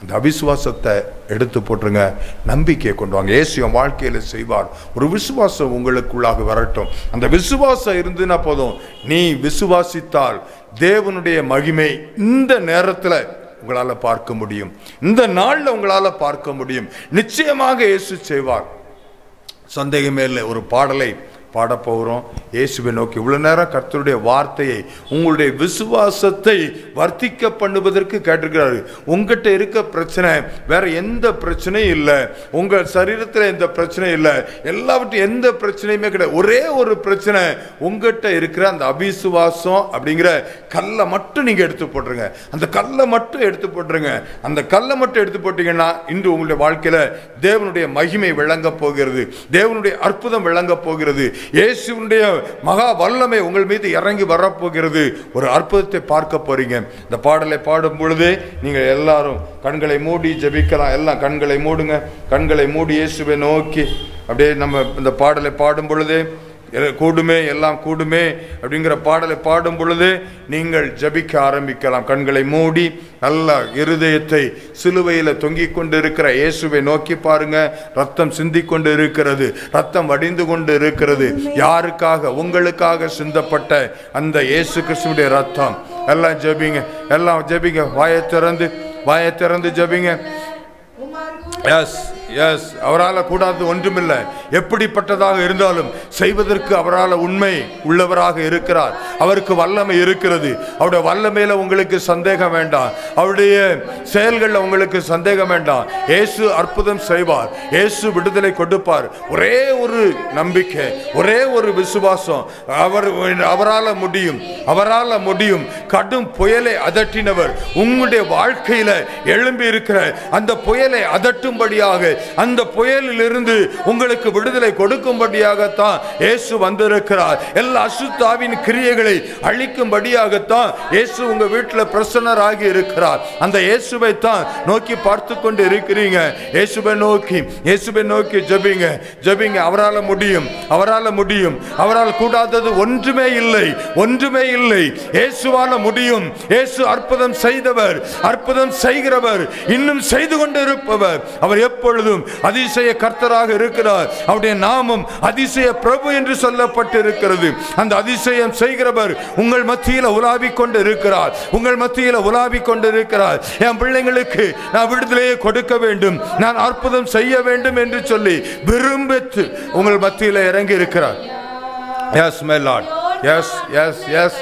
Speaker 2: அந்த அவிசுவாசத்தை எடுத்து போட்டுருங்க, நம்பிக்கையை கொண்டு வாங்க. இயேசு என் வாழ்க்கையில செய்வார். ஒரு விசுவாசம் உங்களுக்குள்ளாக வரட்டும். அந்த விசுவாசம் இருந்துன்னா போதும். நீ விசுவாசித்தால் தேவனுடைய மகிமை இந்த நேரத்துல உங்களால பார்க்க முடியும், இந்த நாள்ல உங்களால பார்க்க முடியும். நிச்சயமாக இயேசு செய்வார், சந்தேகமே இல்லை. ஒரு பாடலை பாடப்போகிறோம். இயேசுவை நோக்கி. இவ்வளவு நேரம் கர்த்தருடைய வார்த்தையை, உங்களுடைய விசுவாசத்தை வர்த்திக்க பண்ணுவதற்கு கேட்டிருக்கிறாரு. உங்ககிட்ட இருக்க பிரச்சனை வேற எந்த பிரச்சனையும் இல்லை, உங்க சரீரத்தில் எந்த பிரச்சனையும் இல்லை, எல்லாவற்றையும் எந்த பிரச்சனையுமே கிடையாது. ஒரே ஒரு பிரச்சனை, உங்ககிட்ட இருக்கிற அந்த அவிசுவாசம் அப்படிங்கிற கல்லை மட்டும் நீங்க எடுத்து போட்டுருங்க. அந்த கல்லை மட்டும் எடுத்து போட்டுருங்க. அந்த கல்லை மட்டும் எடுத்து போட்டீங்கன்னா இன்று உங்களுடைய வாழ்க்கையில தேவனுடைய மகிமை விளங்க போகிறது, தேவனுடைய அற்புதம் விளங்க போகிறது. இயேசுவினுடைய மகா வல்லமை உங்கள் மீது இறங்கி வரப்போகிறது. ஒரு அற்புதத்தை பார்க்க போறீங்க. இந்த பாடலை பாடும் பொழுதே நீங்கள் எல்லாரும் கண்களை மூடி ஜெபிக்கலாம். எல்லாம் கண்களை மூடுங்க. கண்களை மூடி இயேசுவை நோக்கி அப்படியே நம்ம இந்த பாடலை பாடும் பொழுதே கூடுமே எல்லாம் கூடுமே அப்படிங்கிற பாடலை பாடும் பொழுது நீங்கள் ஜபிக்க ஆரம்பிக்கலாம். கண்களை மூடி நல்ல இருதயத்தை சிலுவையில் தொங்கிக் கொண்டு இருக்கிற இயேசுவை நோக்கி பாருங்க. ரத்தம் சிந்தி கொண்டு இருக்கிறது, ரத்தம் வடிந்து கொண்டு இருக்கிறது. யாருக்காக? உங்களுக்காக சிந்தப்பட்ட அந்த இயேசு கிறிஸ்துவுடைய ரத்தம். எல்லாம் ஜபிங்க, எல்லாம் ஜபிங்க. வாயை திறந்து ஜபிங்க. எஸ் எஸ் அவரால் கூடாது ஒன்றுமில்லை. எப்படிப்பட்டதாக இருந்தாலும் செய்வதற்கு அவரால் உண்மை உள்ளவராக இருக்கிறார். அவருக்கு வல்லமை இருக்கிறது. அவருடைய வல்லமையில உங்களுக்கு சந்தேகம் வேண்டாம். அவருடைய செயல்களில் உங்களுக்கு சந்தேகம் வேண்டாம். இயேசு அற்புதம் செய்வார். இயேசு விடுதலை கொடுப்பார். ஒரே ஒரு நம்பிக்கை, ஒரே ஒரு விசுவாசம். அவரால் முடியும், அவரால் முடியும். கடும் புயலை அதட்டினவர் உங்களுடைய வாழ்க்கையில எழும்பி இருக்கிற அந்த புயலை அதட்டும்படியாக, அந்த புயலில் இருந்து உங்களுக்கு விடுதலை கொடுக்கும்படியாகத்தான் இயேசு வந்திருக்கிறார். எல்லா அசுத்தாவின் கிரியைகளை அழிக்கும்படியாகத்தான் இயேசு உங்க வீட்டில் பிரசன்னராகி இருக்கிறார். அந்த இயேசுவை தான் நோக்கி பார்த்து கொண்டு இருக்கிறீங்க. இயேசுவை நோக்கி ஜெபிங்க, ஜெபிங்க. அவரால் முடியும், அவரால் முடியும். அவரால் கூடாதது ஒன்றுமே இல்லை, ஒன்றுமே இல்லை. இயேசுவால முடியும். இயேசு அற்புதம் செய்தவர், அற்புதம் செய்கிறவர், இன்னும் செய்து கொண்டு இருப்பவர். அவர் எப்பொழுதும் அதிசய கர்த்தராக இருக்கிறார். அவருடைய நாமம் அதிசய பிரபு என்று சொல்லப்பட்டிருக்கிறது. அந்த அதிசயம் செய்கிறவர் உங்கள் மத்தியில் உலாவிக் கொண்டு இருக்கிறார், உங்கள் மத்தியில் உலாவிக் கொண்டு இருக்கிறார். என் பிள்ளைங்களுக்கு நான் விடுதலையை கொடுக்க வேண்டும், நான் அற்புதம் செய்ய வேண்டும் என்று சொல்லி விரும்பித்து உங்கள் மத்தியில் இறங்கி இருக்கிறார். Yes my lord, yes yes yes.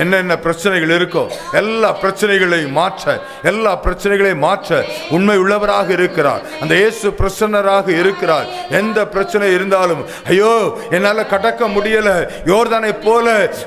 Speaker 2: என்னென்ன பிரச்சனைகள் இருக்கோ எல்லா பிரச்சனைகளையும் மாற்ற, எல்லா பிரச்சனைகளையும் மாற்ற உண்மை உள்ளவராக இருக்கிறார். அந்த இயேசு பிரசன்னராக இருக்கிறார். எந்த பிரச்சனை இருந்தாலும், ஐயோ என்னால் கடக்க முடியல, யோர்தானை போல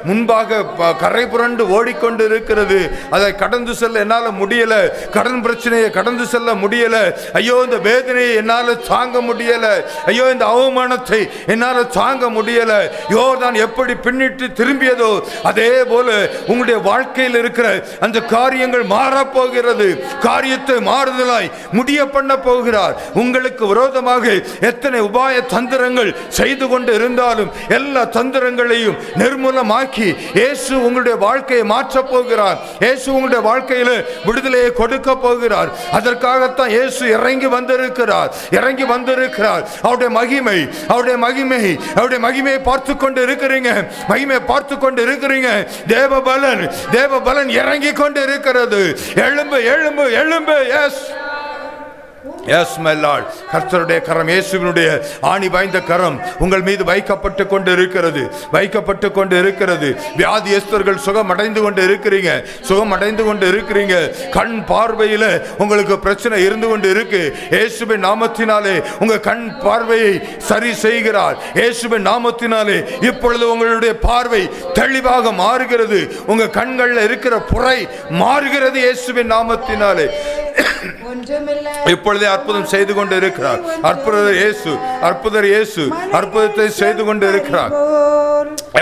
Speaker 2: முன்பாக கரை புரண்டு ஓடிக்கொண்டு இருக்கிறது, அதை கடந்து செல்ல என்னால் முடியல, கடன் பிரச்சனையை கடந்து செல்ல முடியல, ஐயோ இந்த வேதனையை என்னால் தாங்க முடியல, ஐயோ இந்த அவமானத்தை என்னால் தாங்க முடியல, யோர்தான் எப்படி பின்னிட்டு திரும்பியதோ அதே போல உங்களுடைய வாழ்க்கையில் இருக்கிற அந்த காரியங்கள் மாறப்போகிறது. காரியத்தை மாறுதலாய் முடிய பண்ண போகிறார். உங்களுக்கு விரோதமாக எத்தனை உபாய தந்திரங்கள் செய்து கொண்டு இருந்தாலும் எல்லா தந்திரங்களையும் நிர்மூலமாக்கி இயேசு உங்களுடைய வாழ்க்கையை மாற்றப் போகிறார். இயேசு உங்களுடைய வாழ்க்கையில் விடுதலையை கொடுக்க போகிறார். அதற்காகத்தான் இயேசு இறங்கி வந்திருக்கிறார், இறங்கி வந்திருக்கிறார். அவருடைய மகிமை, அவருடைய மகிமை, அவருடைய மகிமையை பார்த்து கொண்டு இருக்கிறீங்க, மகிமையை பார்த்து கொண்டு இருக்கிறீங்க. தேவ பலன் இறங்கி கொண்டு இருக்கிறது. எழும்பு எழும்பு எழும்பு. Yes yes my lord. கர்த்தருடைய கரம், இயேசுவினுடைய ஆணி வாய்ந்த கரம் உங்கள் மீது வைக்கப்பட்டு கொண்டு இருக்கிறது, வைக்கப்பட்டு கொண்டு இருக்கிறது. வியாதியஸ்தர்கள் சுகம் அடைந்து கொண்டு இருக்கிறீங்க, சுகம் அடைந்து கொண்டு இருக்கிறீங்க. கண் பார்வையில் உங்களுக்கு பிரச்சனை இருந்து கொண்டு இருக்கு. இயேசுவின் நாமத்தினாலே உங்க கண் பார்வையை சரி செய்கிறார். இயேசுவின் நாமத்தினாலே இப்பொழுது உங்களுடைய பார்வை தெளிவாக மாறுகிறது. உங்க கண்களில் இருக்கிற புரை மாறுகிறது இயேசுவின் நாமத்தினாலே. இப்பொழுதே அற்புதம் செய்து கொண்டு இருக்கிறார். அற்புதர் இயேசு, அற்புதர் இயேசு அற்புதத்தை செய்து கொண்டு இருக்கிறார்.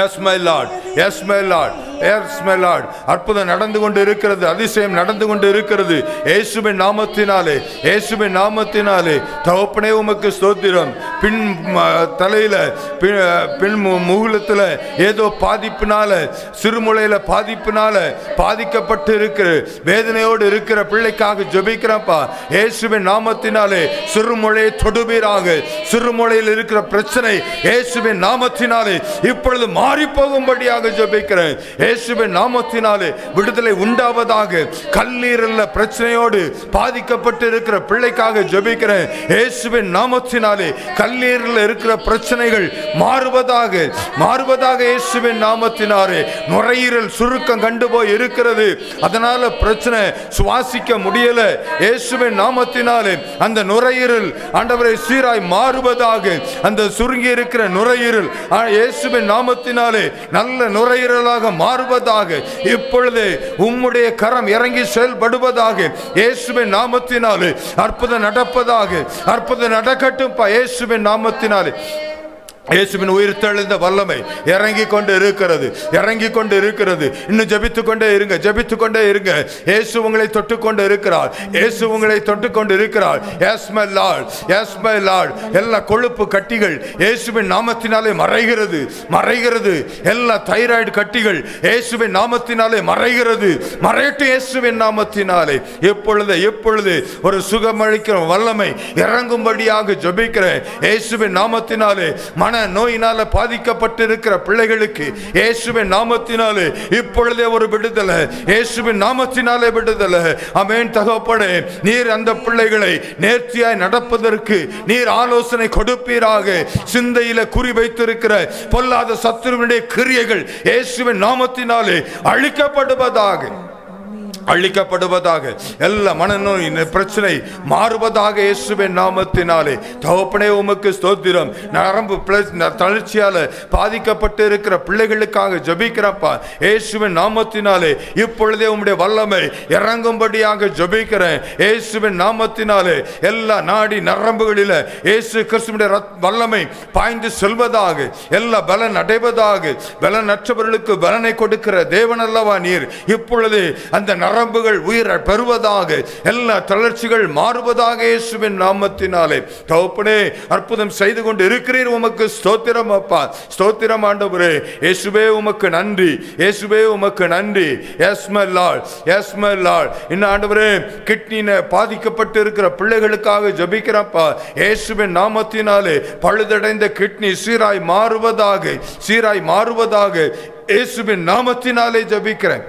Speaker 2: Yes my lord, S my lord, S my Lord. அற்புதம் நடந்து கொண்டு இருக்கிறது, அதிசயம் நடந்து கொண்டு இருக்கிறது. இயேசுவின் நாமத்தினாலே, இயேசுவின் நாமத்தினாலே. தகப்பனே உமக்கு ஸ்தோத்திரம். பின் தலையில பின் முகுலத்தில் ஏதோ பாதிப்பினால, சிறுமுளையில பாதிப்பினால பாதிக்கப்பட்டு இருக்கிற வேதனையோடு இருக்கிற பிள்ளைக்காக ஜெபிக்கிறப்பா. இயேசுவின் நாமத்தினாலே சிறுமுளையை தொடுவீராக. சிறுமுளையில் இருக்கிற பிரச்சனை இயேசுவின் நாமத்தினாலே இப்பொழுது மாறி போகும்படியாக ஜெபிக்கிறேன். இயேசுவின் நாமத்தினாலே விடுதலை உண்டாவதாக. கல்லீரல்ல பிரச்சனையோடு பாதிக்கப்பட்டு இருக்கிற பிள்ளைக்காக ஜெபிக்கிறேன். இயேசுவின் நாமத்தினாலே கல்லீரல்ல இருக்கிற பிரச்சனைகள் மாறுவதாக, மாறுவதாக. இயேசுவின் நாமத்தினாலே நுரையீரல் சுருக்கம் கண்டு போய் இருக்கிறது, அதனால பிரச்சனை, சுவாசிக்க முடியல. இயேசுவின் நாமத்தினாலே அந்த நுரையீரல் ஆண்டவரை சீராய் மாறுவதாக. அந்த சுருங்கி இருக்கிற நுரையீரல் இயேசுவின் நாமத்தினாலே நல்ல நுரையீரலாக மாறுவதாக. இப்பொழுது உம்முடைய கரம் இறங்கி செயல்படுவதாக. இயேசுவின் நாமத்தினாலே அற்புதம் நடப்பதாக. அற்புதம் நடக்கட்டும் இயேசுவின் நாமத்தினாலே. இயேசுவின் உயிர்த்தெழுந்த வல்லமை இறங்கி கொண்டு இருக்கிறது, இறங்கி கொண்டு இருக்கிறது. இன்னும் ஜெபித்து கொண்டே இருங்க, ஜெபித்து கொண்டே இருங்க. இயேசு உங்களை தொட்டு கொண்டு இருக்கிறார், இயேசு உங்களை தொட்டு கொண்டு இருக்கிறார். Yes my lord, S my Lord. எல்லா கொழுப்பு கட்டிகள் இயேசுவின் நாமத்தினாலே மறைகிறது, மறைகிறது. எல்லா தைராய்டு கட்டிகள் இயேசுவின் நாமத்தினாலே மறைகிறது, மறையட்டும் இயேசுவின் நாமத்தினாலே. இப்பொழுது இப்பொழுது ஒரு சுகமளிக்கிற வல்லமை இறங்கும்படியாக ஜெபிக்கிறேன் இயேசுவின் நாமத்தினாலே. மன நோயினால பாதிக்கப்பட்டிருக்கிற பிள்ளைகளுக்கு இயேசுவின் நாமத்தினாலே இப்பொழுதே ஒரு விடுதலை, இயேசுவின் நாமத்தினாலே விடுதலை. ஆமென். தகப்பனே, நீர் அந்த பிள்ளைகளை நேர்த்தியாய் நடப்பதற்கு நீர் ஆலோசனை கொடுப்பீராக. சிந்தையில குறி வைத்திருக்கிற பொல்லாத சத்துருவினுடைய கிரியைகள் இயேசுவின் நாமத்தினாலே அழிக்கப்படுவதாக, அழிக்கப்படுவதாக. எல்லா மனநோய் பிரச்சனை மாறுவதாக இயேசுவின் நாமத்தினாலே. தகப்பனே, உமக்கு ஸ்தோத்திரம். நரம்பு தளர்ச்சியால பாதிக்கப்பட்டு இருக்கிற பிள்ளைகளுக்காக ஜெபிக்கிறப்பா இயேசுவின் நாமத்தினாலே. இப்பொழுதே உம்முடைய வல்லமை இறங்கும்படியாக ஜெபிக்கிறேன் இயேசுவின் நாமத்தினாலே. எல்லா நாடி நரம்புகளில இயேசு கிறிஸ்துவினுடைய வல்லமை பாய்ந்து செல்வதாக, எல்லா பலன் அடைவதாக. பலனற்றவர்களுக்கு பலனை கொடுக்கிற தேவன் அல்லவா நீர். இப்பொழுது அந்த நரம்புகள் உயிர் பெறுவதாக, எல்லா தளர்ச்சிகள் மாறுவதாக இயேசுவின் நாமத்தினாலே. தகப்பனே, அற்புதம் செய்து கொண்டு இருக்கிறீர், உமக்கு ஸ்தோத்திரம் அப்பா, ஸ்தோத்திரம் ஆண்டவரே. இயேசுவே உமக்கு நன்றி, இயேசுவே உமக்கு நன்றி. S my lord, S my Lord. இன்னும் ஆண்டவரே, கிட்னில பாதிக்கப்பட்டு இருக்கிற பிள்ளைகளுக்காக ஜெபிக்கிறப்பா இயேசுவின் நாமத்தினாலே. பழுதடைந்த கிட்னி சீராய் மாறுவதாக, சீராய் மாறுவதாக இயேசுவின் நாமத்தினாலே ஜெபிக்கிறேன்.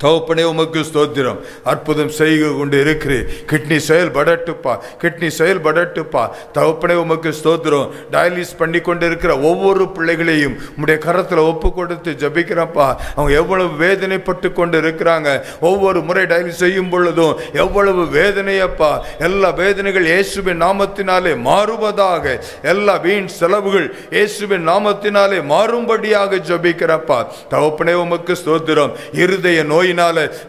Speaker 2: தகப்பனே, உமக்கு ஸ்தோத்திரம். அற்புதம் செய்து கொண்டு இருக்கிறேன். கிட்னி செயல்படட்டுப்பா, கிட்னி செயல்படட்டுப்பா. தகப்பனே, உமக்கு ஸ்தோத்திரம். டயாலிஸ் பண்ணி கொண்டு இருக்கிற ஒவ்வொரு பிள்ளைகளையும் உம்முடைய கரத்தில் ஒப்பு கொடுத்து ஜபிக்கிறப்பா. அவங்க எவ்வளவு வேதனைப்பட்டு கொண்டு இருக்கிறாங்க. ஒவ்வொரு முறை டயாலிஸ் செய்யும் பொழுதும் எவ்வளவு வேதனையப்பா. எல்லா வேதனைகள் இயேசுவின் நாமத்தினாலே மாறுவதாக, எல்லா வீண் செலவுகள் இயேசுவின் நாமத்தினாலே மாறும்படியாக ஜபிக்கிறப்பா. தகப்பனே, உமக்கு ஸ்தோத்திரம். இருதய நோய்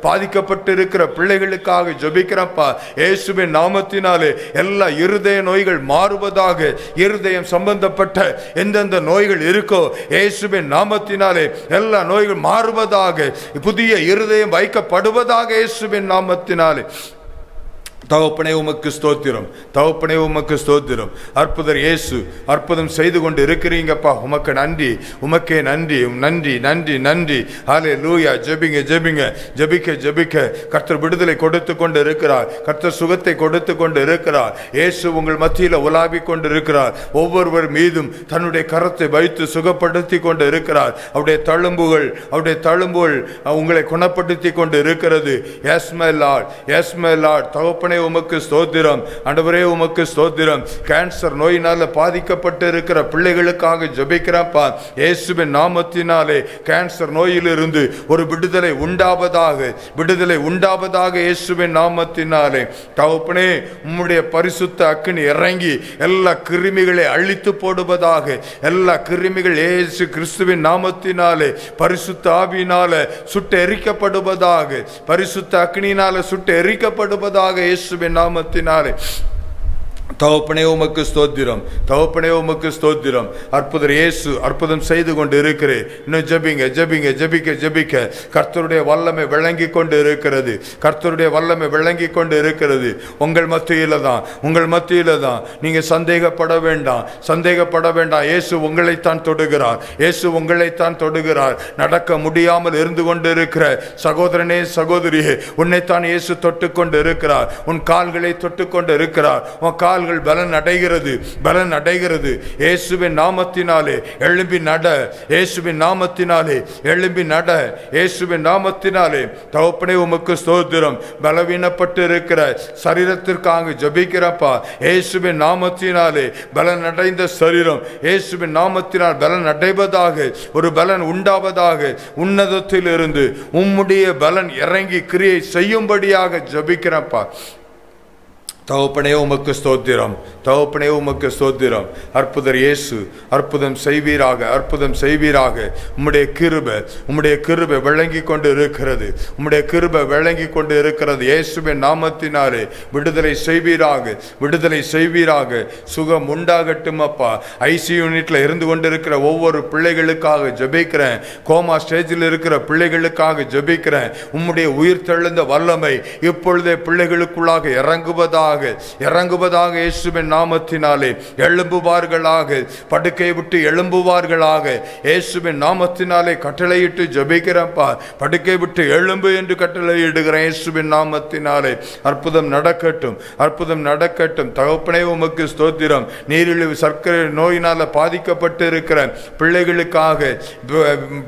Speaker 2: பாதிக்கப்பட்டிருக்கிற பிள்ளைகளுக்காக ஜெபிக்கிறப்பா இயேசுவின் நாமத்தினாலே. எல்லா இருதய நோய்கள் மாறுவதாக. இருதயம் சம்பந்தப்பட்ட எந்தெந்த நோய்கள் இருக்கோ இயேசுவின் நாமத்தினாலே எல்லா நோய்கள் மாறுவதாக. புதிய இருதயம் வைக்கப்படுவதாக இயேசுவின் நாமத்தினாலே. தகப்பனே, உமக்கு ஸ்தோத்திரம், தகப்பனே, உமக்கு ஸ்தோத்திரம். அற்புதர் இயேசு அற்புதம் செய்து கொண்டு இருக்கிறீங்கப்பா. உமக்கு நன்றி, உமக்கே நன்றி, நன்றி, நன்றி, நன்றி. ஹல்லேலூயா. ஜெபிங்க, ஜெபிங்க, ஜெபிக்க, ஜெபிக்க. கர்த்தர் விடுதலை கொடுத்து கொண்டு இருக்கிறார், கர்த்தர் சுகத்தை கொடுத்து கொண்டு இருக்கிறார். இயேசு உங்கள் மத்தியில் உலாவி கொண்டு இருக்கிறார். ஒவ்வொருவர் மீதும் தன்னுடைய கரத்தை வைத்து சுகப்படுத்தி கொண்டு இருக்கிறார். அவருடைய தழும்புகள், அவருடைய தழும்புகள் உங்களை குணப்படுத்தி கொண்டு இருக்கிறது. S my lord, S my Lord. தகப்பனே, உமக்கு ஸ்தோத்திரம். ஆண்டவரே, உமக்கு ஸ்தோத்திரம். கேன்சர் நோயினால பாதிக்கப்பட்டு இருக்கிற பிள்ளைகளுக்காக ஜெபிக்கிறப்பா இயேசுவின் நாமத்தினாலே. கேன்சர் நோயிலிருந்து ஒரு விடுதலை உண்டாவதாக, விடுதலை உண்டாவதாக இயேசுவின் நாமத்தினாலே. தகப்பனே, உம்முடைய பரிசுத்த அக்கினி இறங்கி எல்லா கிருமிகளை அழித்து போடுவதாக. எல்லா கிருமிகள் இயேசு கிறிஸ்துவின் நாமத்தினாலே பரிசுத்த ஆவியினால சுட்டு எரிக்கப்படுவதாக, பரிசுத்த அக்கினியினால சுட்டு எரிக்கப்படுவதாக இயேசுவின் நாமத்தினாலே. தகப்பனே, உமக்கு ஸ்தோத்திரம், தகப்பனே, உமக்கு ஸ்தோத்திரம். அற்புதர் இயேசு அற்புதம் செய்து கொண்டு இருக்கிறேன். இன்னும் ஜெபிங்க, ஜெபிங்க, ஜெபிக்க, ஜெபிக்க. கர்த்தருடைய வல்லமை விளங்கி கொண்டு இருக்கிறது, கர்த்தருடைய வல்லமை விளங்கி கொண்டு இருக்கிறது. உங்கள் மத்தியில தான், உங்கள் மத்தியில தான். நீங்க சந்தேகப்பட வேண்டாம், சந்தேகப்பட வேண்டாம். இயேசு உங்களைத்தான் தொடுகிறார், இயேசு உங்களைத்தான் தொடுகிறார். நடக்க முடியாமல் இருந்து கொண்டு இருக்கிற சகோதரனே, சகோதரியே, உன்னைத்தான் இயேசு தொட்டு கொண்டு இருக்கிறார். உன் கால்களை தொட்டு கொண்டு இருக்கிறார். உன் கால்கள் பலன் அடைகிறது, பலன் அடைகிறது. இயேசுவின் நாமத்தினாலே எழும்பி நட, இயேசுவின் நாமத்தினாலே எழும்பி நட, இயேசுவின் நாமத்தினாலே. தகப்பனே, உமக்கு ஸ்தோத்திரம். பலவீனப்பட்டு இருக்கிற சரீரத்திற்காக ஜெபிக்கிறப்பா இயேசுவின் நாமத்தினாலே. பலன் அடைந்த சரீரம் இயேசுவின் நாமத்தினால் பலன் அடைவதாக, ஒரு பலன் உண்டாவதாக. உன்னதத்தில் இருந்து உம்முடைய பலன் இறங்கி கிரியை செய்யும்படியாக ஜெபிக்கிறப்பா. தகப்பனே உமக்கு ஸ்தோத்திரம், தகப்பனே உமக்கு ஸ்தோத்திரம். அற்புதர் இயேசு அற்புதம் செய்வீராக, அற்புதம் செய்வீராக. உம்முடைய கிருபை விளங்கி கொண்டு இருக்கிறது, உம்முடைய கிருபை விளங்கி கொண்டு இருக்கிறது. இயேசுவின் நாமத்தினாலே விடுதலை செய்வீராக, விடுதலை செய்வீராக. சுகம் உண்டாகட்டும் அப்பா. ஐசியூ யூனிட்ல இருந்து கொண்டிருக்கிற ஒவ்வொரு பிள்ளைகளுக்காக ஜெபிக்கிறேன். கோமா ஸ்டேஜில் இருக்கிற பிள்ளைகளுக்காக ஜெபிக்கிறேன். உம்முடைய உயிர் தெழுந்த வல்லமை இப்பொழுதே பிள்ளைகளுக்குள்ளாக இறங்குவதாக, இறங்குவதாக. இயேசுவின் நாமத்தினாலே எழும்புவார்களாக, படுக்கை விட்டு எழும்புவார்களாக. இயேசுவின் நாமத்தினாலே கட்டளையிட்டு ஜெபிக்கிறப்பா. படுக்கை விட்டு எழும்பு என்று கட்டளையிடுகிறேன். இயேசுவின் நாமத்தினாலே அற்புதம் நடக்கட்டும், அற்புதம் நடக்கட்டும். தகப்பனே உமக்கு ஸ்தோத்திரம். நீரிழிவு சர்க்கரை நோயினால பாதிக்கப்பட்டு இருக்கிற பிள்ளைகளுக்காக,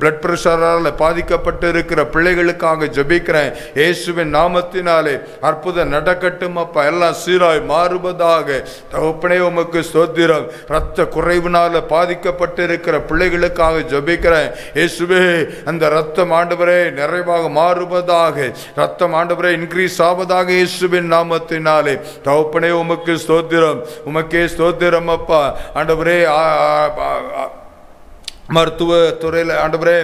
Speaker 2: பிளட் பிரஷரால் பாதிக்கப்பட்டு இருக்கிற பிள்ளைகளுக்காக ஜெபிக்கிறேன். இயேசுவின் நாமத்தினாலே அற்புதம் நடக்கட்டும் அப்பா. எல்லாம் சீராய் மாறுவதாக. தகப்பனே உமக்கு ஸ்தோத்திரம். இரத்த குறைவினால பாதிக்கப்பட்டிருக்கிற பிள்ளைகளுக்காக ஜெபிக்கிறேன். இயேசுவே அந்த இரத்தம் ஆண்டவரே நிறைவாக மாறுவதாக, இரத்தம் ஆண்டவரே இன்க்ரீஸ் ஆவதாக. இயேசுவின் நாமத்தினாலே தகப்பனே உமக்கு ஸ்தோத்திரம், உமக்கே ஸ்தோத்திரம் அப்பா. ஆண்டவரே மருத்துவ துறையில் ஆண்டவரே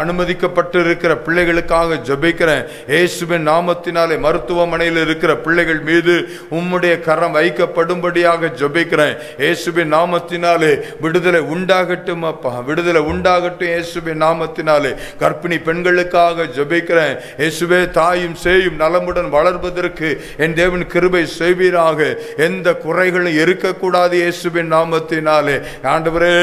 Speaker 2: அனுமதிக்கப்பட்டு இருக்கிற பிள்ளைகளுக்காக ஜெபிக்கிறேன். இயேசுவின் நாமத்தினாலே மருத்துவமனையில் இருக்கிற பிள்ளைகள் மீது உம்முடைய கரம் வைக்கப்படும்படியாக ஜெபிக்கிறேன். இயேசுவின் நாமத்தினாலே விடுதலை உண்டாகட்டும் அப்பா, விடுதலை உண்டாகட்டும். இயேசுவின் நாமத்தினாலே கர்ப்பிணி பெண்களுக்காக ஜெபிக்கிறேன். இயேசுவே தாயும் சேயும் நலமுடன் வளர்வதற்கு என் தேவன் கிருபை செய்வீராக. எந்த குறைகளும் இருக்கக்கூடாது. இயேசுவின் நாமத்தினாலே ஆண்டவரே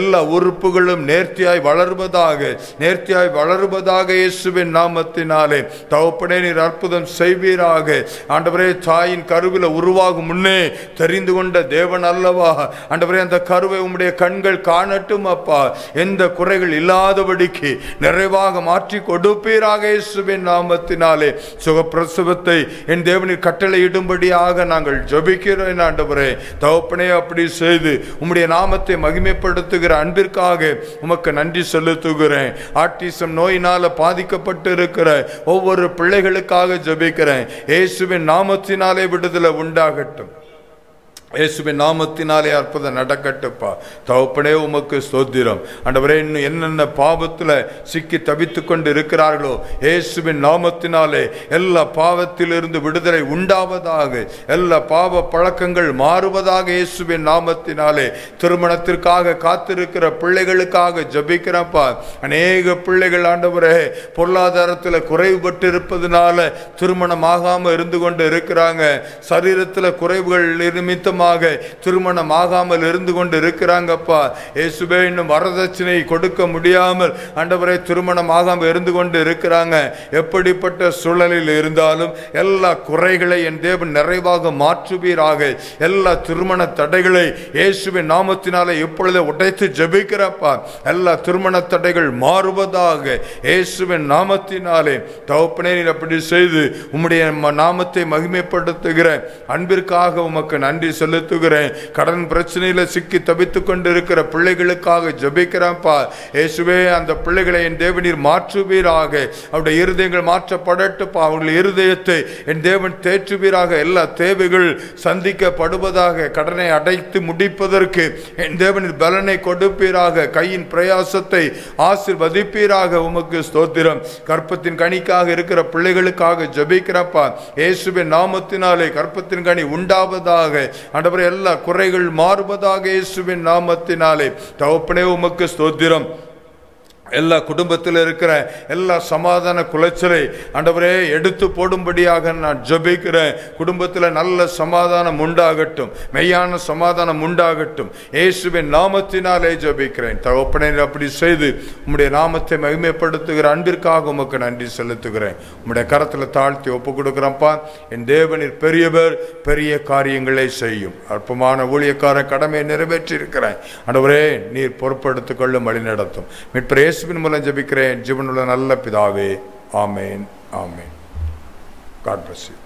Speaker 2: எல்லா உறுப்புகளும் நேர்த்தியாய் வளர்வதாக, நேர்த்தியாய் வளருவதாக. இயேசுவின் நாமத்தினாலே தகப்பனே நீர் அற்புதம் செய்வீராக. ஆண்டவரே தாயின் கருவில உருவாகும் முன்னே தெரிந்து கொண்ட தேவன் அல்லவா. ஆண்டவரே அந்த கருவை உம்முடைய கண்கள் காணட்டும் அப்பா. எந்த குறைகள் இல்லாதபடிக்கு நிறைவாக மாற்றி கொடுப்பீராக. இயேசுவின் நாமத்தினாலே சுகப்பிரசவத்தை என் தேவனின் கட்டளையிடும்படியாக நாங்கள் ஜெபிக்கிறோம். ஆண்டவரே தகப்பனே அப்படி செய்து உம்முடைய நாமத்தை மகிமைப்படுத்துகிற அன்பிற்காக உமக்கு நன்றி செலுத்துகிறேன். ஆட்டிசம் நோயினால பாதிக்கப்பட்டு இருக்கிற ஒவ்வொரு பிள்ளைகளுக்காக ஜெபிக்கிறேன். இயேசுவின் நாமத்தினாலே விடுதலை உண்டாகட்டும். இயேசுவின் நாமத்தினாலே அற்புதம் நடக்கட்டுப்பா. தகப்பனே உமக்கு ஸ்தோத்திரம். ஆண்டவரே இன்னும் என்னென்ன பாவத்தில் சிக்கி தவித்து கொண்டு இருக்கிறார்களோ இயேசுவின் நாமத்தினாலே எல்லா பாவத்திலிருந்து விடுதலை உண்டாவதாக, எல்லா பாவ பழக்கங்கள் மாறுவதாக. இயேசுவின் நாமத்தினாலே திருமணத்திற்காக காத்திருக்கிற பிள்ளைகளுக்காக ஜெபிக்கிறப்பா. அநேக பிள்ளைகள் ஆண்டவரே பொருளாதாரத்தில் குறைவுபட்டு இருப்பதனால திருமணம் ஆகாமல் இருந்து கொண்டு இருக்கிறாங்க. சரீரத்தில் குறைவுகள் நிமித்தம் திருமணம் ஆகாமல் இருந்து கொண்டு இருக்கிறாங்கப்பா. இயேசுவே இன்னும் வரதட்சணை கொடுக்க முடியாமல் ஆண்டவரே திருமணம் ஆகாமல் இருந்து கொண்டு இருக்கிறாங்க. எப்படிப்பட்ட சூழலில் இருந்தாலும் எல்லா குறைகளை என் தேவன் நிறைவாக மாற்றுவீராக. எல்லா திருமண தடைகளை இயேசுவின் நாமத்தினாலே இப்பொழுது உடைத்து ஜெபிக்கிறப்பா. எல்லா திருமண தடைகள் மாறுவதாக இயேசுவின் நாமத்தினாலே. தகப்பனே நீர் அப்படி செய்து உம்முடைய நாமத்தை மகிமைப்படுத்துகிற அன்பிற்காக உமக்கு நன்றி செலுத்துகிறேன். கடன் பிரச்சனையில சிக்கி தவித்துக் கொண்டிருக்கிற பிள்ளைகளுக்காக ஜெபிக்கிறேன்ப்பா. இயேசுவே அந்த பிள்ளைகளை என் தேவனீர் மாற்றுவீராக. அவருடைய இருதயங்கள் மாற்றப்படட்டுப்பா. அவருடைய இருதயத்தை என் தேவன் தேற்றுவீராக. எல்லா தேவைகள் சந்திக்கப்படுவதாக. கடனை அடைத்து முடிப்பதற்கு என் தேவனீர் பலனை கொடுப்பீராக. கையின் பிரயாசத்தை ஆசீர்வதிப்பீராக. உமக்கு ஸ்தோத்திரம். கற்பத்தின் கனிக்காக இருக்கிற பிள்ளைகளுக்காக ஜெபிக்கிறப்பா. இயேசுவின் நாமத்தினாலே கற்பத்தின் கனி உண்டாவதாக. ஆண்டவரே எல்லா குறைகள் மாறுவதாக. இயேசுவின் நாமத்தினாலே தகப்பனே உமக்கு ஸ்தோத்திரம். எல்லா குடும்பத்தில் இருக்கிற எல்லா சமாதான குலைச்சலை ஆண்டவரே எடுத்து போடும்படியாக நான் ஜெபிக்கிறேன். குடும்பத்தில் நல்ல சமாதானம் உண்டாகட்டும், மெய்யான சமாதானம் உண்டாகட்டும். இயேசுவின் நாமத்தினாலே ஜெபிக்கிறேன். தகப்பனே அப்படி செய்து உம்முடைய நாமத்தை மகிமைப்படுத்துகிற அன்பிற்காக உமக்கு நன்றி செலுத்துகிறேன். உம்முடைய கரத்தில் தாழ்த்தி ஒப்பு கொடுக்குறப்பா. என் தேவனில் பெரியவர் பெரிய காரியங்களை செய்யும். அற்பமான ஊழியக்காரன் கடமையை நிறைவேற்றி இருக்கிறேன். ஆண்டவரே நீர் பொறுப்படுத்திக் கொள்ளும், வழி நடத்தும். மீட்பர் இயேசுவின் மூலம் ஜெபிக்கிறேன் ஜீவனுள்ள நல்ல பிதாவே. ஆமேன், ஆமேன். God bless you.